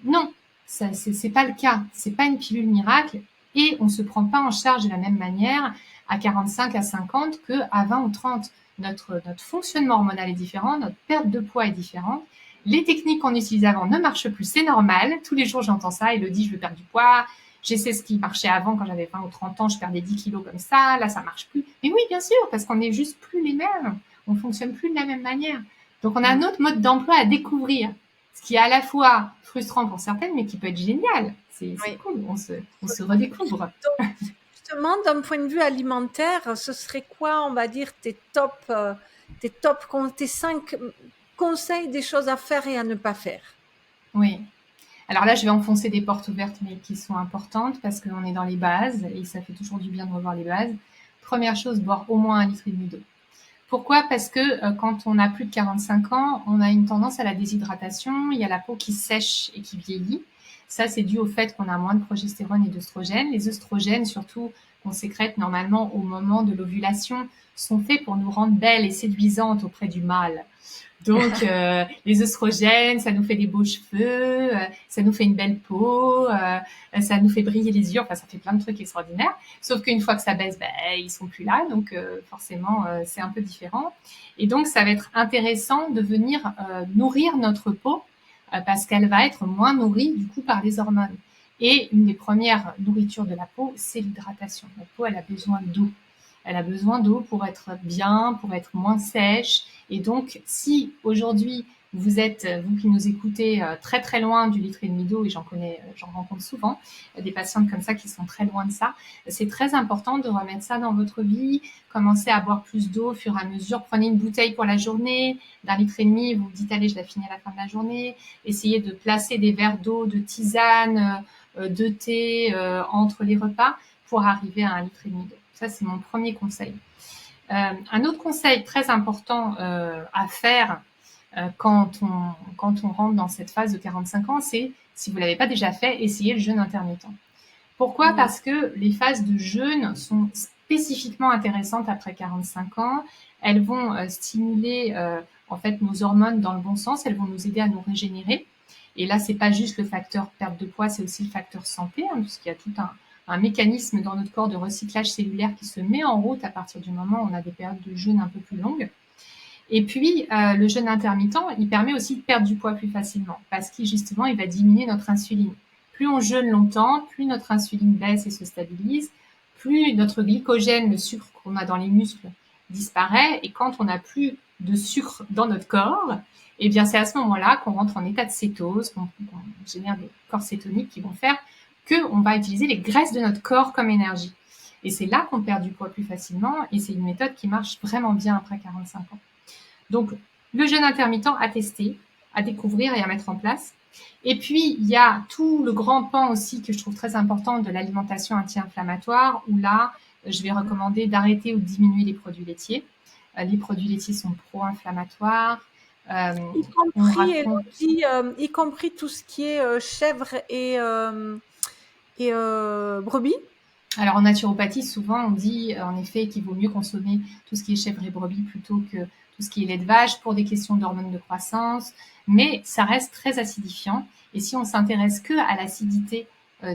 Non, c'est pas le cas. C'est pas une pilule miracle et on se prend pas en charge de la même manière à 45, à 50 que à 20 ou 30. Notre fonctionnement hormonal est différent, notre perte de poids est différente. Les techniques qu'on utilisait avant ne marchent plus, c'est normal. Tous les jours, j'entends ça. Elodie, je veux perdre du poids. J'essaie ce qui marchait avant quand j'avais 20 ou 30 ans. Je perdais 10 kilos comme ça. Là, ça marche plus. Mais oui, bien sûr, parce qu'on n'est juste plus les mêmes. On fonctionne plus de la même manière. Donc, on a un autre mode d'emploi à découvrir. Ce qui est à la fois frustrant pour certaines, mais qui peut être génial. C'est Oui. cool. On se redécouvre. Donc, justement, d'un point de vue alimentaire, ce serait quoi, on va dire, tes top tes 5 conseils des choses à faire et à ne pas faire. Oui. Alors là, je vais enfoncer des portes ouvertes, mais qui sont importantes parce qu'on est dans les bases et ça fait toujours du bien de revoir les bases. Première chose, boire au moins 1,5 litre d'eau. Pourquoi? Parce que quand on a plus de 45 ans, on a une tendance à la déshydratation. Il y a la peau qui sèche et qui vieillit. Ça, c'est dû au fait qu'on a moins de progestérone et d'œstrogènes. Les œstrogènes, surtout, qu'on sécrète normalement au moment de l'ovulation, sont faits pour nous rendre belles et séduisantes auprès du mâle. Donc, les œstrogènes, ça nous fait des beaux cheveux, ça nous fait une belle peau, ça nous fait briller les yeux. Enfin, ça fait plein de trucs extraordinaires. Sauf qu'une fois que ça baisse, ben, ils sont plus là. Donc, forcément, c'est un peu différent. Et donc, ça va être intéressant de venir nourrir notre peau parce qu'elle va être moins nourrie, du coup, par les hormones. Et une des premières nourritures de la peau, c'est l'hydratation. La peau, elle a besoin d'eau. Elle a besoin d'eau pour être bien, pour être moins sèche. Et donc, si aujourd'hui vous êtes, vous qui nous écoutez, très très loin du litre et demi d'eau, et j'en connais, j'en rencontre souvent, des patientes comme ça qui sont très loin de ça, c'est très important de remettre ça dans votre vie. Commencez à boire plus d'eau au fur et à mesure. Prenez une bouteille pour la journée, d'1,5 litre, vous vous dites allez, je la finis à la fin de la journée. Essayez de placer des verres d'eau, de tisane, de thé entre les repas pour arriver à 1,5 litre d'eau. Ça, c'est mon premier conseil. Un autre conseil très important à faire quand on rentre dans cette phase de 45 ans, c'est, si vous ne l'avez pas déjà fait, essayez le jeûne intermittent. Pourquoi? Parce que les phases de jeûne sont spécifiquement intéressantes après 45 ans. Elles vont stimuler en fait nos hormones dans le bon sens. Elles vont nous aider à nous régénérer. Et là, c'est pas juste le facteur perte de poids, c'est aussi le facteur santé, hein, puisqu'il y a tout un mécanisme dans notre corps de recyclage cellulaire qui se met en route à partir du moment où on a des périodes de jeûne un peu plus longues. Et puis, le jeûne intermittent, il permet aussi de perdre du poids plus facilement parce qu'il justement, il va diminuer notre insuline. Plus on jeûne longtemps, plus notre insuline baisse et se stabilise, plus notre glycogène, le sucre qu'on a dans les muscles, disparaît. Et quand on n'a plus de sucre dans notre corps, eh bien, c'est à ce moment-là qu'on rentre en état de cétose, qu'on génère des corps cétoniques qui vont faire qu'on va utiliser les graisses de notre corps comme énergie. Et c'est là qu'on perd du poids plus facilement et c'est une méthode qui marche vraiment bien après 45 ans. Donc, le jeûne intermittent à tester, à découvrir et à mettre en place. Et puis, il y a tout le grand pan aussi que je trouve très important de l'alimentation anti-inflammatoire, où là, je vais recommander d'arrêter ou de diminuer les produits laitiers. Les produits laitiers sont pro-inflammatoires. Y compris tout ce qui est chèvre et brebis. Alors en naturopathie, souvent on dit en effet qu'il vaut mieux consommer tout ce qui est chèvre et brebis plutôt que tout ce qui est lait de vache pour des questions d'hormones de croissance, mais ça reste très acidifiant. Et si on s'intéresse que à l'acidité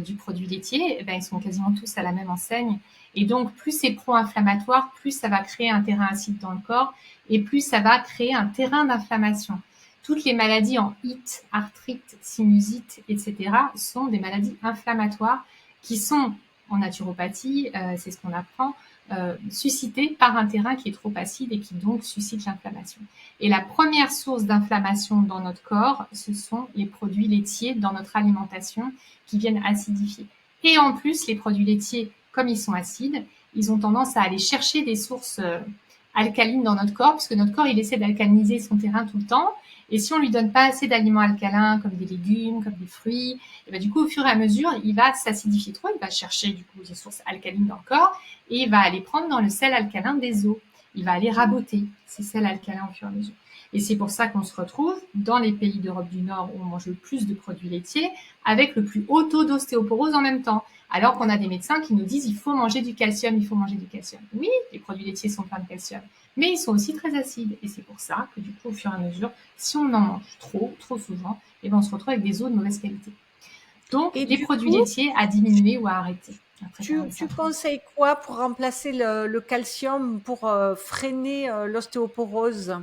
du produit laitier, eh ben, ils sont quasiment tous à la même enseigne. Et donc plus c'est pro-inflammatoire, plus ça va créer un terrain acide dans le corps et plus ça va créer un terrain d'inflammation. Toutes les maladies en IT, arthrite, sinusite, etc. sont des maladies inflammatoires qui sont en naturopathie, c'est ce qu'on apprend, suscité par un terrain qui est trop acide et qui donc suscite l'inflammation. Et la première source d'inflammation dans notre corps, ce sont les produits laitiers dans notre alimentation qui viennent acidifier. Et en plus, les produits laitiers, comme ils sont acides, ils ont tendance à aller chercher des sources alcalines dans notre corps, puisque notre corps, il essaie d'alcaliniser son terrain tout le temps. Et si on lui donne pas assez d'aliments alcalins, comme des légumes, comme des fruits, et ben, du coup, au fur et à mesure, il va s'acidifier trop, il va chercher, du coup, des sources alcalines dans le corps, et il va aller prendre dans le sel alcalin des os. Il va aller raboter ces sels alcalins au fur et à mesure. Et c'est pour ça qu'on se retrouve dans les pays d'Europe du Nord où on mange le plus de produits laitiers avec le plus haut taux d'ostéoporose en même temps. Alors qu'on a des médecins qui nous disent il faut manger du calcium, il faut manger du calcium. Oui, les produits laitiers sont pleins de calcium, mais ils sont aussi très acides. Et c'est pour ça que du coup, au fur et à mesure, si on en mange trop souvent, et ben on se retrouve avec des os de mauvaise qualité. Donc, les produits laitiers à diminuer ou à arrêter. Tu conseilles quoi pour remplacer le calcium pour freiner l'ostéoporose?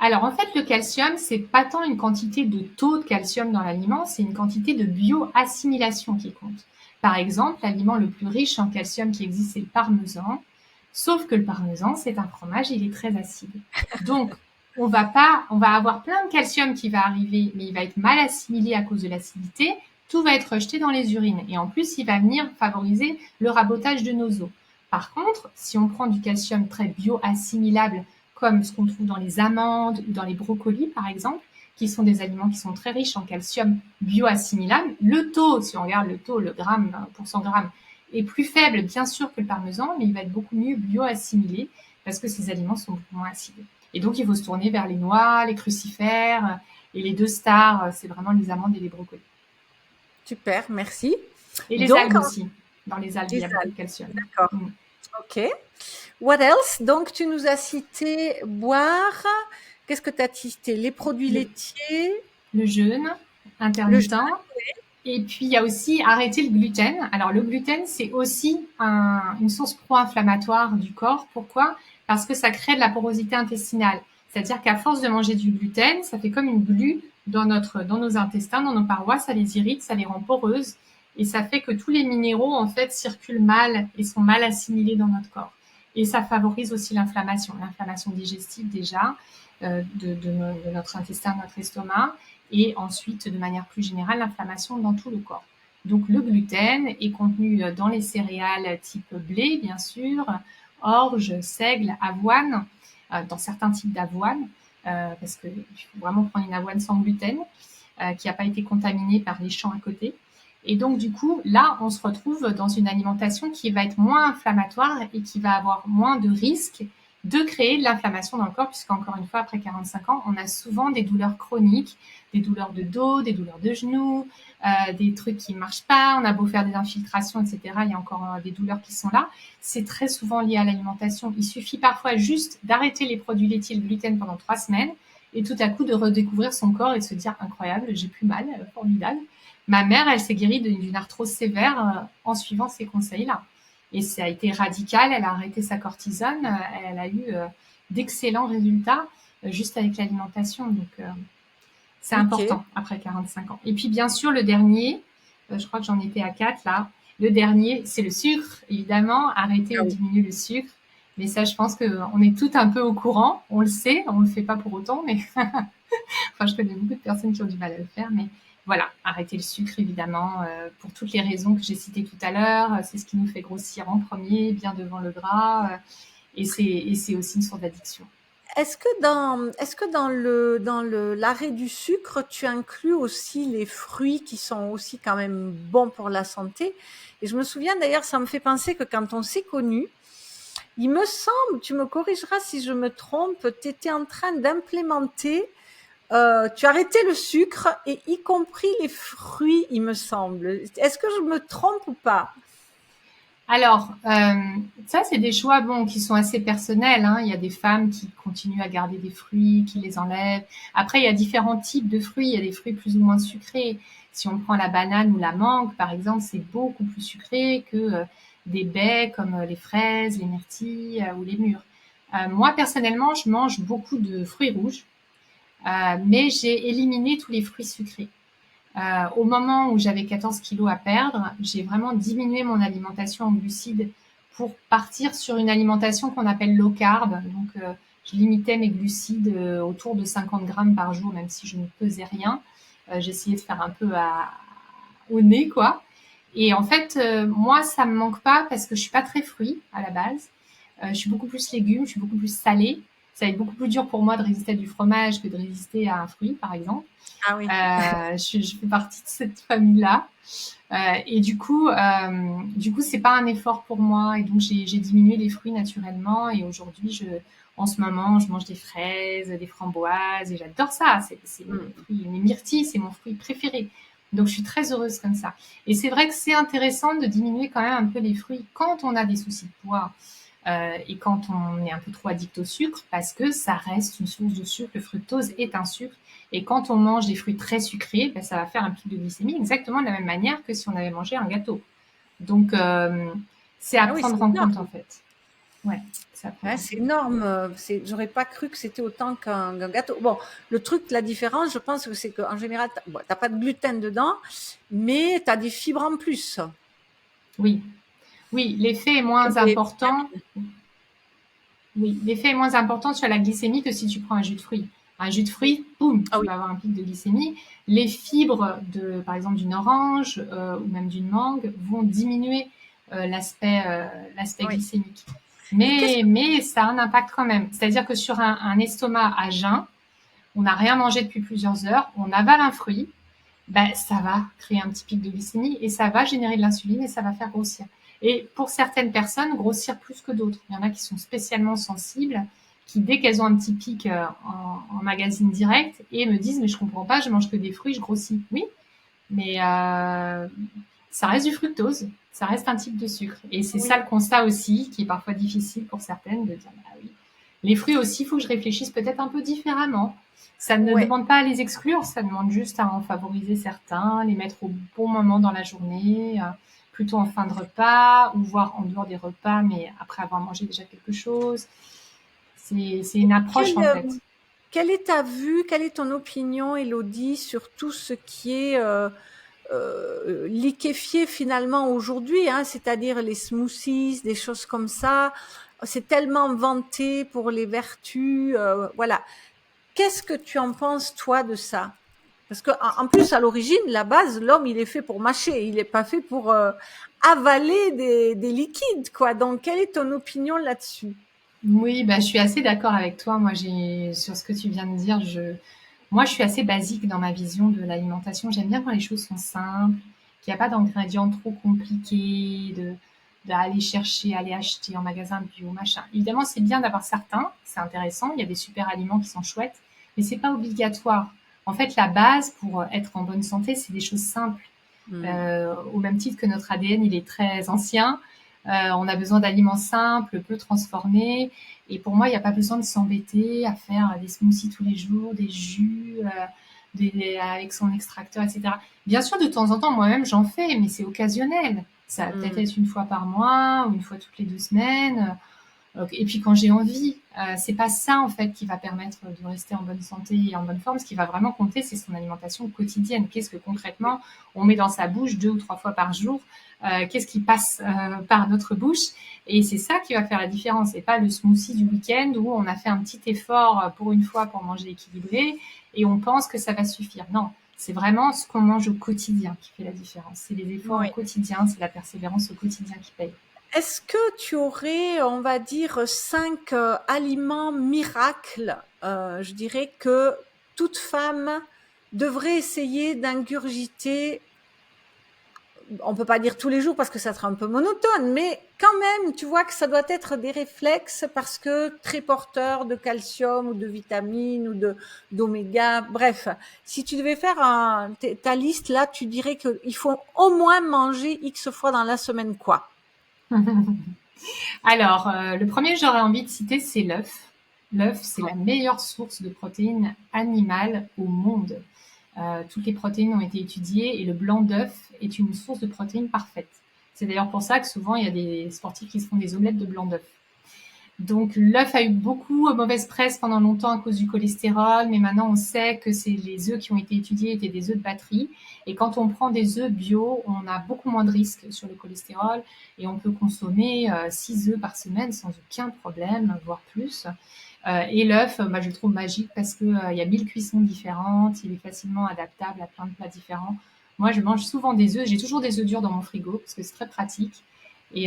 Alors, en fait, le calcium, c'est pas tant une quantité de taux de calcium dans l'aliment, c'est une quantité de bioassimilation qui compte. Par exemple, l'aliment le plus riche en calcium qui existe, c'est le parmesan. Sauf que le parmesan, c'est un fromage, il est très acide. Donc, on va avoir plein de calcium qui va arriver, mais il va être mal assimilé à cause de l'acidité. Tout va être rejeté dans les urines. Et en plus, il va venir favoriser le rabotage de nos os. Par contre, si on prend du calcium très bioassimilable, comme ce qu'on trouve dans les amandes ou dans les brocolis, par exemple, qui sont des aliments qui sont très riches en calcium bioassimilable. Le taux, si on regarde le taux, le gramme pour 100 grammes, est plus faible, bien sûr, que le parmesan, mais il va être beaucoup mieux bioassimilé parce que ces aliments sont beaucoup moins acides. Et donc, il faut se tourner vers les noix, les crucifères, et les deux stars, c'est vraiment les amandes et les brocolis. Super, merci. Et les Donc, algues aussi. Dans les algues, il les y a beaucoup algues, de calcium. d'accord. Mm. Ok. What else? Donc, tu nous as cité boire. Qu'est-ce que tu as cité? Les produits Le, laitiers, le jeûne le intermittent. Et puis, il y a aussi arrêter le gluten. Alors, le gluten, c'est aussi une source pro-inflammatoire du corps. Pourquoi? Parce que ça crée de la porosité intestinale. C'est-à-dire qu'à force de manger du gluten, ça fait comme une glu dans nos intestins, dans nos parois. Ça les irrite, ça les rend poreuses. Et ça fait que tous les minéraux, en fait, circulent mal et sont mal assimilés dans notre corps. Et ça favorise aussi l'inflammation digestive déjà, de notre intestin, de notre estomac et ensuite, de manière plus générale, l'inflammation dans tout le corps. Donc le gluten est contenu dans les céréales type blé, bien sûr, orge, seigle, avoine, dans certains types d'avoine, parce qu'il faut vraiment prendre une avoine sans gluten, qui n'a pas été contaminée par les champs à côté. Et donc, du coup, là, on se retrouve dans une alimentation qui va être moins inflammatoire et qui va avoir moins de risques de créer de l'inflammation dans le corps, puisqu'encore une fois, après 45 ans, on a souvent des douleurs chroniques, des douleurs de dos, des douleurs de genoux, des trucs qui ne marchent pas, on a beau faire des infiltrations, etc., il y a encore des douleurs qui sont là. C'est très souvent lié à l'alimentation. Il suffit parfois juste d'arrêter les produits laitiers et le gluten pendant 3 semaines et tout à coup de redécouvrir son corps et de se dire incroyable, j'ai plus mal, formidable. Ma mère, elle s'est guérie d'une arthrose sévère en suivant ces conseils-là. Et ça a été radical, elle a arrêté sa cortisone, elle a eu d'excellents résultats juste avec l'alimentation. Donc, c'est ok. important après 45 ans. Et puis, bien sûr, le dernier, je crois que j'en étais à 4 là. Le dernier, c'est le sucre, évidemment. Arrêter Ah ou oui. diminuer le sucre. Mais ça, je pense qu'on est tout un peu au courant. On le sait, on ne le fait pas pour autant, mais enfin, je connais beaucoup de personnes qui ont du mal à le faire, mais voilà, arrêter le sucre, évidemment, pour toutes les raisons que j'ai citées tout à l'heure. C'est ce qui nous fait grossir en premier, bien devant le gras, et c'est aussi une source d'addiction. Est-ce que dans l'arrêt du sucre, tu inclus aussi les fruits qui sont aussi quand même bons pour la santé? Et je me souviens d'ailleurs, ça me fait penser que quand on s'est connus, il me semble, tu me corrigeras si je me trompe, tu étais en train d'implémenter, tu arrêtais le sucre et y compris les fruits, il me semble. Est-ce que je me trompe ou pas? Alors, ça, c'est des choix bon, qui sont assez personnels. Hein. Il y a des femmes qui continuent à garder des fruits, qui les enlèvent. Après, il y a différents types de fruits. Il y a des fruits plus ou moins sucrés. Si on prend la banane ou la mangue, par exemple, c'est beaucoup plus sucré que des baies comme les fraises, les myrtilles ou les mûres. Moi, personnellement, je mange beaucoup de fruits rouges, mais j'ai éliminé tous les fruits sucrés. Au moment où j'avais 14 kilos à perdre, j'ai vraiment diminué mon alimentation en glucides pour partir sur une alimentation qu'on appelle low carb. Donc, je limitais mes glucides autour de 50 grammes par jour, même si je ne pesais rien. J'essayais de faire un peu au nez, quoi. Et en fait, moi, ça me manque pas parce que je suis pas très fruit à la base. Je suis beaucoup plus légumes, je suis beaucoup plus salée. Ça va être beaucoup plus dur pour moi de résister à du fromage que de résister à un fruit, par exemple. Ah oui. Je fais partie de cette famille-là. Et du coup, c'est pas un effort pour moi. Et donc, j'ai diminué les fruits naturellement. Et aujourd'hui, en ce moment, je mange des fraises, des framboises. Et j'adore ça. C'est mes Mm. fruits, mes myrtilles, c'est mon fruit préféré. Donc, je suis très heureuse comme ça. Et c'est vrai que c'est intéressant de diminuer quand même un peu les fruits quand on a des soucis de poids et quand on est un peu trop addict au sucre, parce que ça reste une source de sucre. Le fructose est un sucre. Et quand on mange des fruits très sucrés, ben, ça va faire un pic de glycémie exactement de la même manière que si on avait mangé un gâteau. Donc, c'est à Ah oui, c'est prendre en compte, en énorme. fait. Ouais, c'est à prendre Ouais, en c'est compte. énorme. J'aurais pas cru que c'était autant qu'un gâteau. Bon, le truc, la différence, je pense que c'est qu'en général, t'as pas de gluten dedans, mais tu as des fibres en plus. Oui, oui, l'effet est Et moins des important. Oui, l'effet est moins important sur la glycémie que si tu prends un jus de fruits. Un jus de oui. fruits, boum, Ah tu oui, vas avoir un pic de glycémie. Les fibres par exemple, d'une orange ou même d'une mangue vont diminuer l'aspect oui. glycémique. Et qu'est-ce Mais ça a un impact quand même. C'est-à-dire que sur un estomac à jeun, on n'a rien mangé depuis plusieurs heures, on avale un fruit, ben, ça va créer un petit pic de glycémie et ça va générer de l'insuline et ça va faire grossir. Et pour certaines personnes, grossir plus que d'autres. Il y en a qui sont spécialement sensibles, qui dès qu'elles ont un petit pic en magazine direct et me disent mais je comprends pas, je mange que des fruits, je grossis. Oui, mais ça reste du fructose, ça reste un type de sucre. Et c'est ça Oui, le constat aussi, qui est parfois difficile pour certaines, de dire, bah oui, les fruits aussi, il faut que je réfléchisse peut-être un peu différemment. Ça ne ouais. demande pas à les exclure, ça demande juste à en favoriser certains, les mettre au bon moment dans la journée, plutôt en fin de repas, ou voire en dehors des repas, mais après avoir mangé déjà quelque chose. C'est une approche Quelle, en euh, fait. quelle est ta vue, quelle est ton opinion, Elodie, sur tout ce qui est liquéfié finalement aujourd'hui, hein, c'est-à-dire les smoothies, des choses comme ça. C'est tellement vanté pour les vertus, voilà. Qu'est-ce que tu en penses, toi, de ça? Parce que, en plus, à l'origine, la base, l'homme, il est fait pour mâcher. Il n'est pas fait pour avaler des liquides, quoi. Donc, quelle est ton opinion là-dessus? Oui, bah, je suis assez d'accord avec toi. Moi, sur ce que tu viens de dire, moi, je suis assez basique dans ma vision de l'alimentation. J'aime bien quand les choses sont simples, qu'il n'y a pas d'ingrédients trop compliqués, d'aller chercher, aller acheter en magasin bio, machin. Évidemment, c'est bien d'avoir certains, c'est intéressant. Il y a des super aliments qui sont chouettes, mais c'est pas obligatoire. En fait, la base pour être en bonne santé, c'est des choses simples. Hmm. Au même titre que notre ADN, il est très ancien. On a besoin d'aliments simples, peu transformés. Et pour moi, il n'y a pas besoin de s'embêter à faire des smoothies tous les jours, des jus avec son extracteur, etc. Bien sûr, de temps en temps, moi-même, j'en fais, mais c'est occasionnel. Ça va peut-être Hmm. être une fois par mois ou une fois toutes les 2 semaines. Et puis quand j'ai envie, c'est pas ça en fait qui va permettre de rester en bonne santé et en bonne forme. Ce qui va vraiment compter, c'est son alimentation quotidienne. Qu'est-ce que concrètement on met dans sa bouche 2 ou 3 fois par jour? Qu'est-ce qui passe par notre bouche? Et c'est ça qui va faire la différence. Et pas le smoothie du week-end où on a fait un petit effort pour une fois pour manger équilibré et on pense que ça va suffire. Non, c'est vraiment ce qu'on mange au quotidien qui fait la différence. C'est les efforts au Oui. quotidien, c'est la persévérance au quotidien qui paye. Est-ce que tu aurais, on va dire, 5 aliments miracles, je dirais que toute femme devrait essayer d'ingurgiter, on peut pas dire tous les jours parce que ça sera un peu monotone, mais quand même, tu vois que ça doit être des réflexes parce que très porteur de calcium ou de vitamines ou d'oméga. Bref, si tu devais faire ta liste là, tu dirais qu'il faut au moins manger X fois dans la semaine, quoi. Alors, le premier que j'aurais envie de citer, c'est l'œuf. L'œuf, c'est la meilleure source de protéines animales au monde. Toutes les protéines ont été étudiées et le blanc d'œuf est une source de protéines parfaite. C'est d'ailleurs pour ça que souvent il y a des sportifs qui se font des omelettes de blanc d'œuf. Donc l'œuf a eu beaucoup de mauvaise presse pendant longtemps à cause du cholestérol, mais maintenant on sait que c'est les œufs qui ont été étudiés étaient des œufs de batterie. Et quand on prend des œufs bio, on a beaucoup moins de risques sur le cholestérol et on peut consommer 6 œufs par semaine sans aucun problème, voire plus. Et l'œuf, bah, je le trouve magique parce que il y a 1000 cuissons différentes, il est facilement adaptable à plein de plats différents. Moi, je mange souvent des œufs. J'ai toujours des œufs durs dans mon frigo parce que c'est très pratique et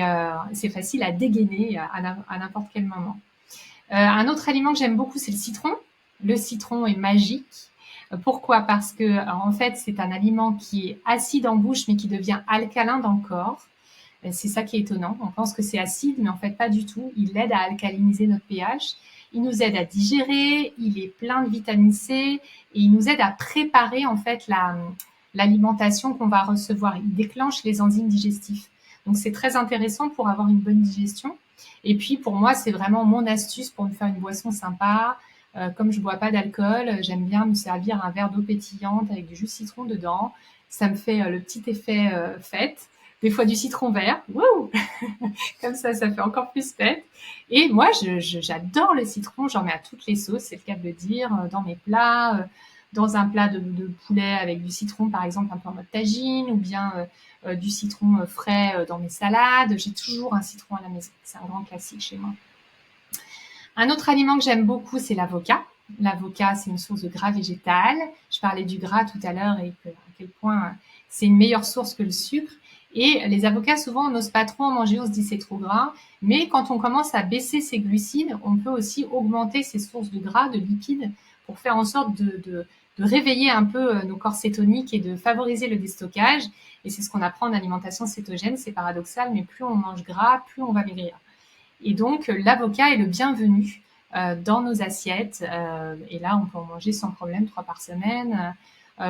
c'est facile à dégainer à n'importe quel moment. Un autre aliment que j'aime beaucoup, c'est le citron. Le citron est magique. Pourquoi? Parce que en fait, c'est un aliment qui est acide en bouche, mais qui devient alcalin dans le corps. C'est ça qui est étonnant. On pense que c'est acide, mais en fait pas du tout. Il aide à alcaliniser notre pH. Il nous aide à digérer. Il est plein de vitamine C et il nous aide à préparer en fait l'alimentation qu'on va recevoir. Il déclenche les enzymes digestifs. Donc c'est très intéressant pour avoir une bonne digestion. Et puis pour moi, c'est vraiment mon astuce pour me faire une boisson sympa. Comme je bois pas d'alcool, j'aime bien me servir un verre d'eau pétillante avec du jus de citron dedans. Ça me fait le petit effet fête. Des fois du citron vert, wouh, comme ça fait encore plus fête. Et moi, j'adore le citron, j'en mets à toutes les sauces, c'est le cas de le dire, dans mes plats, dans un plat de poulet avec du citron, par exemple, un peu en mode tagine, ou bien du citron frais dans mes salades. J'ai toujours un citron à la maison, c'est un grand classique chez moi. Un autre aliment que j'aime beaucoup, c'est l'avocat. L'avocat, c'est une source de gras végétal. Je parlais du gras tout à l'heure et à quel point c'est une meilleure source que le sucre. Et les avocats, souvent, on n'ose pas trop en manger, on se dit c'est trop gras. Mais quand on commence à baisser ses glucides, on peut aussi augmenter ses sources de gras, de lipides, pour faire en sorte de réveiller un peu nos corps cétoniques et de favoriser le déstockage. Et c'est ce qu'on apprend en alimentation cétogène, c'est paradoxal, mais plus on mange gras, plus on va maigrir. Et donc, l'avocat est le bienvenu dans nos assiettes. Et là, on peut en manger sans problème 3 par semaine,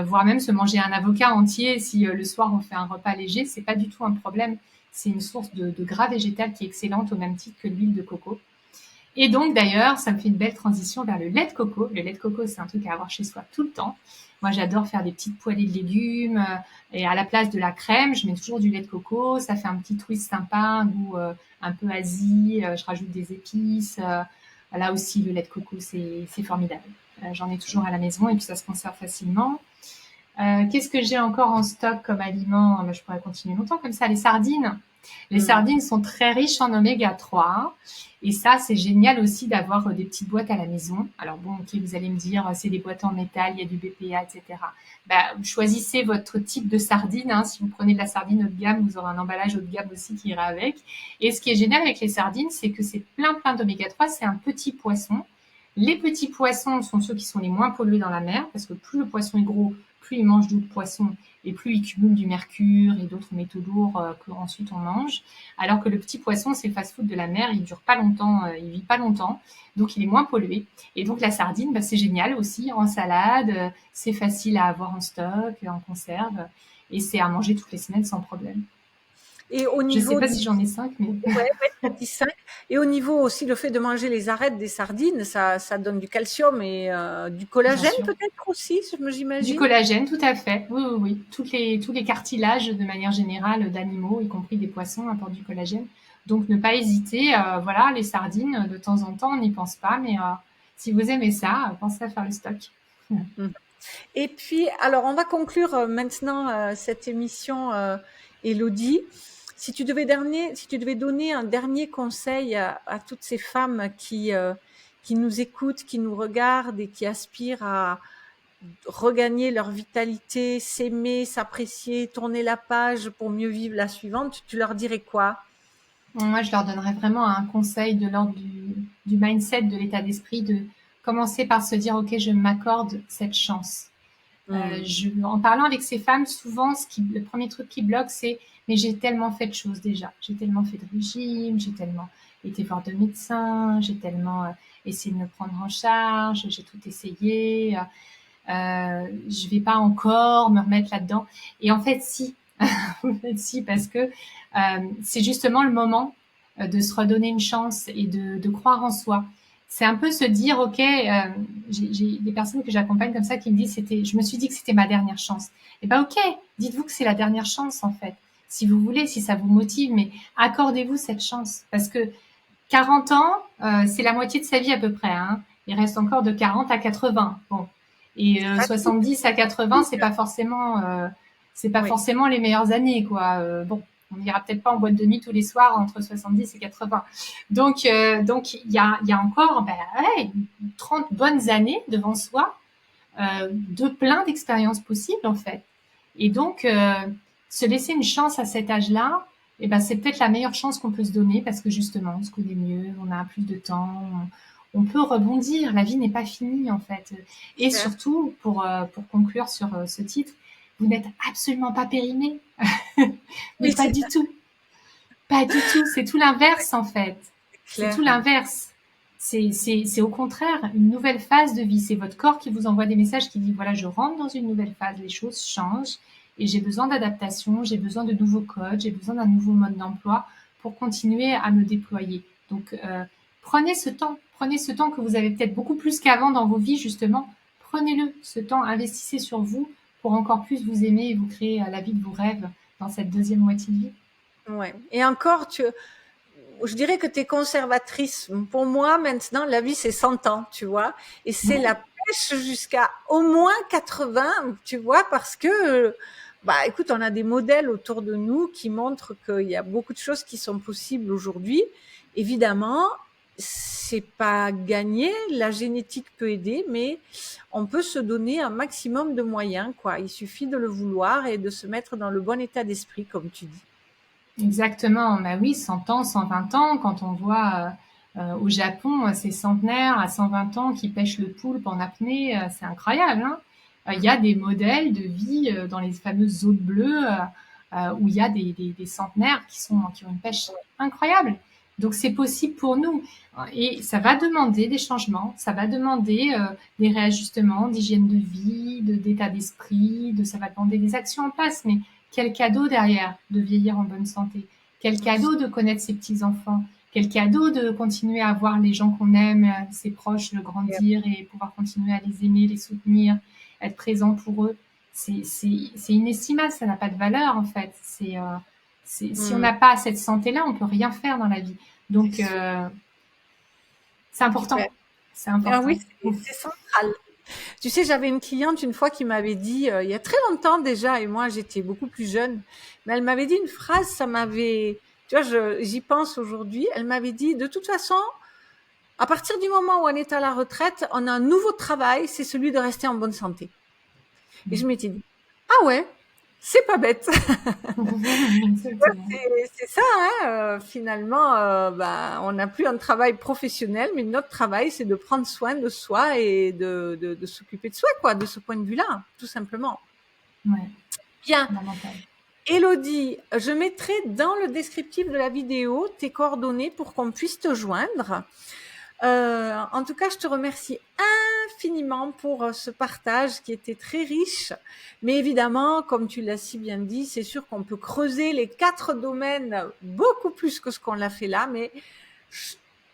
voire même se manger un avocat entier si le soir on fait un repas léger. C'est pas du tout un problème. C'est une source de gras végétal qui est excellente au même titre que l'huile de coco. Et donc, d'ailleurs, ça me fait une belle transition vers le lait de coco. Le lait de coco, c'est un truc à avoir chez soi tout le temps. Moi, j'adore faire des petites poêlées de légumes. Et à la place de la crème, je mets toujours du lait de coco. Ça fait un petit twist sympa, un goût un peu Asie. Je rajoute des épices. Là aussi, le lait de coco, c'est formidable. J'en ai toujours à la maison et puis ça se conserve facilement. Qu'est-ce que j'ai encore en stock comme aliment? Je pourrais continuer longtemps comme ça. Les sardines. Les sardines sont très riches en oméga 3. Et ça, c'est génial aussi d'avoir des petites boîtes à la maison. Alors bon, ok, vous allez me dire, c'est des boîtes en métal, il y a du BPA, etc. Bah, choisissez votre type de sardine. Hein. Si vous prenez de la sardine haut de gamme, vous aurez un emballage haut de gamme aussi qui ira avec. Et ce qui est génial avec les sardines, c'est que c'est plein d'oméga 3. C'est un petit poisson. Les petits poissons sont ceux qui sont les moins pollués dans la mer, parce que plus le poisson est gros, plus il mange d'autres poissons et plus il cumule du mercure et d'autres métaux lourds qu'ensuite on mange. Alors que le petit poisson, c'est le fast-food de la mer, il dure pas longtemps, il vit pas longtemps, donc il est moins pollué. Et donc la sardine, bah, c'est génial aussi en salade, c'est facile à avoir en stock, en conserve, et c'est à manger toutes les semaines sans problème. Et au Je sais niveau pas du... si j'en ai 5, mais Ouais, ouais, 5. Et au niveau aussi, le fait de manger les arêtes des sardines, ça donne du calcium et du bien collagène sûr. peut-être aussi, Du j'imagine. collagène, tout à fait. Oui, oui, oui. Tous les cartilages, de manière générale, d'animaux, y compris des poissons, apportent du collagène. Donc, ne pas hésiter. Voilà, les sardines, de temps en temps, on n'y pense pas. Mais si vous aimez ça, pensez à faire le stock. Mm. Et puis, alors, on va conclure maintenant cette émission, Élodie. Si tu devais donner un dernier conseil à toutes ces femmes qui nous écoutent, qui nous regardent et qui aspirent à regagner leur vitalité, s'aimer, s'apprécier, tourner la page pour mieux vivre la suivante, tu leur dirais quoi? Moi, je leur donnerais vraiment un conseil de l'ordre du mindset, de l'état d'esprit, de commencer par se dire, OK, je m'accorde cette chance. Hmm. En parlant avec ces femmes, souvent, le premier truc qui bloque, c'est mais j'ai tellement fait de choses déjà. J'ai tellement fait de régime, j'ai tellement été voir de médecins, j'ai tellement essayé de me prendre en charge, j'ai tout essayé. Je vais pas encore me remettre là-dedans. Et en fait, si, en fait, si, parce que c'est justement le moment de se redonner une chance et de croire en soi. C'est un peu se dire, ok, j'ai des personnes que j'accompagne comme ça qui me disent, je me suis dit que c'était ma dernière chance. Et ben ok, dites-vous que c'est la dernière chance en fait, si vous voulez, si ça vous motive, mais accordez-vous cette chance parce que 40 ans, c'est la moitié de sa vie à peu près. Hein. Il reste encore de 40 à 80. Bon, et Ah, 70 à 80, c'est pas oui, forcément les meilleures années, quoi. Bon, on n'ira peut-être pas en boîte de nuit tous les soirs entre 70 et 80. Donc il y a encore ouais, 30 bonnes années devant soi, de plein d'expériences possibles en fait. Et donc se laisser une chance à cet âge-là, eh ben c'est peut-être la meilleure chance qu'on peut se donner parce que justement on se connaît mieux, on a plus de temps, on peut rebondir. La vie n'est pas finie en fait. Et clair. surtout pour conclure sur ce titre, vous n'êtes absolument pas périmé, mais Oui, pas c'est du tout. Pas du tout, c'est tout l'inverse en fait. C'est tout clair. l'inverse. C'est au contraire une nouvelle phase de vie. C'est votre corps qui vous envoie des messages qui dit voilà, je rentre dans une nouvelle phase, les choses changent et j'ai besoin d'adaptation, j'ai besoin de nouveaux codes, j'ai besoin d'un nouveau mode d'emploi pour continuer à me déployer. Donc prenez ce temps que vous avez peut-être beaucoup plus qu'avant dans vos vies justement. Prenez-le, ce temps, investissez sur vous pour encore plus vous aimer et vous créer la vie de vos rêves dans cette deuxième moitié de vie. Ouais. Et encore, je dirais que tu es conservatrice. Pour moi, maintenant, la vie, c'est 100 ans, tu vois. Et c'est la Ouais. pêche jusqu'à au moins 80, tu vois, parce que, bah, écoute, on a des modèles autour de nous qui montrent qu'il y a beaucoup de choses qui sont possibles aujourd'hui. Évidemment, c'est pas gagné, la génétique peut aider, mais on peut se donner un maximum de moyens, quoi. Il suffit de le vouloir et de se mettre dans le bon état d'esprit, comme tu dis. Exactement. Bah oui, 100 ans, 120 ans, quand on voit au Japon ces centenaires à 120 ans qui pêchent le poulpe en apnée, c'est incroyable, hein. Il y a des modèles de vie dans les fameuses zones bleues où il y a des centenaires qui ont une pêche incroyable. Donc c'est possible pour nous. Et ça va demander des changements, ça va demander des réajustements d'hygiène de vie, d'état d'esprit, ça va demander des actions en place. Mais quel cadeau derrière de vieillir en bonne santé. Quel cadeau de connaître ses petits-enfants. Quel cadeau de continuer à voir les gens qu'on aime, ses proches, de grandir et pouvoir continuer à les aimer, les soutenir, être présent pour eux. C'est inestimable, ça n'a pas de valeur en fait. Si on n'a pas cette santé-là, on peut rien faire dans la vie. Donc, c'est important. Super. C'est Ah important. oui, c'est central. Tu sais, j'avais une cliente une fois qui m'avait dit, il y a très longtemps déjà, et moi j'étais beaucoup plus jeune, mais elle m'avait dit une phrase, ça m'avait, tu vois, j'y pense aujourd'hui, elle m'avait dit, de toute façon, à partir du moment où on est à la retraite, on a un nouveau travail, c'est celui de rester en bonne santé. Et je m'étais dit, ah ouais, c'est pas bête. Exactement. C'est ça, hein, finalement, on n'a plus un travail professionnel, mais notre travail, c'est de prendre soin de soi et de s'occuper de soi, quoi, de ce point de vue-là, tout simplement. Ouais, Bien. fondamental. Élodie, je mettrai dans le descriptif de la vidéo tes coordonnées pour qu'on puisse te joindre. En tout cas, je te remercie infiniment pour ce partage qui était très riche. Mais évidemment, comme tu l'as si bien dit, c'est sûr qu'on peut creuser les 4 domaines beaucoup plus que ce qu'on l'a fait là. Mais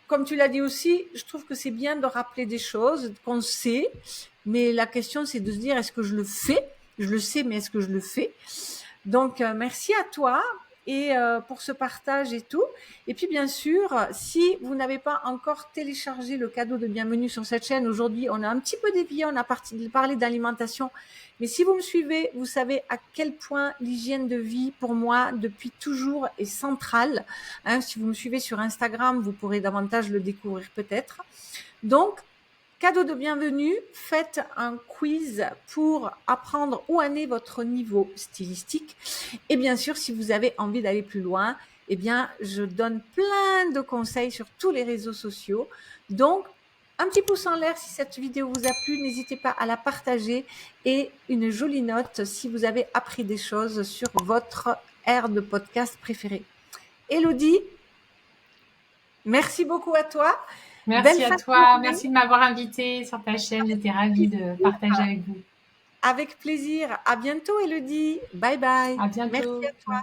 comme tu l'as dit aussi, je trouve que c'est bien de rappeler des choses qu'on sait. Mais la question, c'est de se dire, est-ce que je le fais? Je le sais, mais est-ce que je le fais? Donc, merci à toi et pour ce partage et tout. Et puis, bien sûr, si vous n'avez pas encore téléchargé le cadeau de bienvenue sur cette chaîne, aujourd'hui, on a un petit peu dévié, on a parlé d'alimentation. Mais si vous me suivez, vous savez à quel point l'hygiène de vie, pour moi, depuis toujours, est centrale. Hein, si vous me suivez sur Instagram, vous pourrez davantage le découvrir peut-être. Donc, cadeau de bienvenue, faites un quiz pour apprendre où en est votre niveau stylistique. Et bien sûr, si vous avez envie d'aller plus loin, eh bien, je donne plein de conseils sur tous les réseaux sociaux. Donc, un petit pouce en l'air si cette vidéo vous a plu, n'hésitez pas à la partager et une jolie note si vous avez appris des choses sur votre aire de podcast préférée. Élodie, merci beaucoup à toi. Merci à toi. Merci de m'avoir invitée sur ta chaîne. J'étais ravie de partager avec vous. Avec plaisir. À bientôt, Élodie. Bye bye. À Merci bientôt. à toi.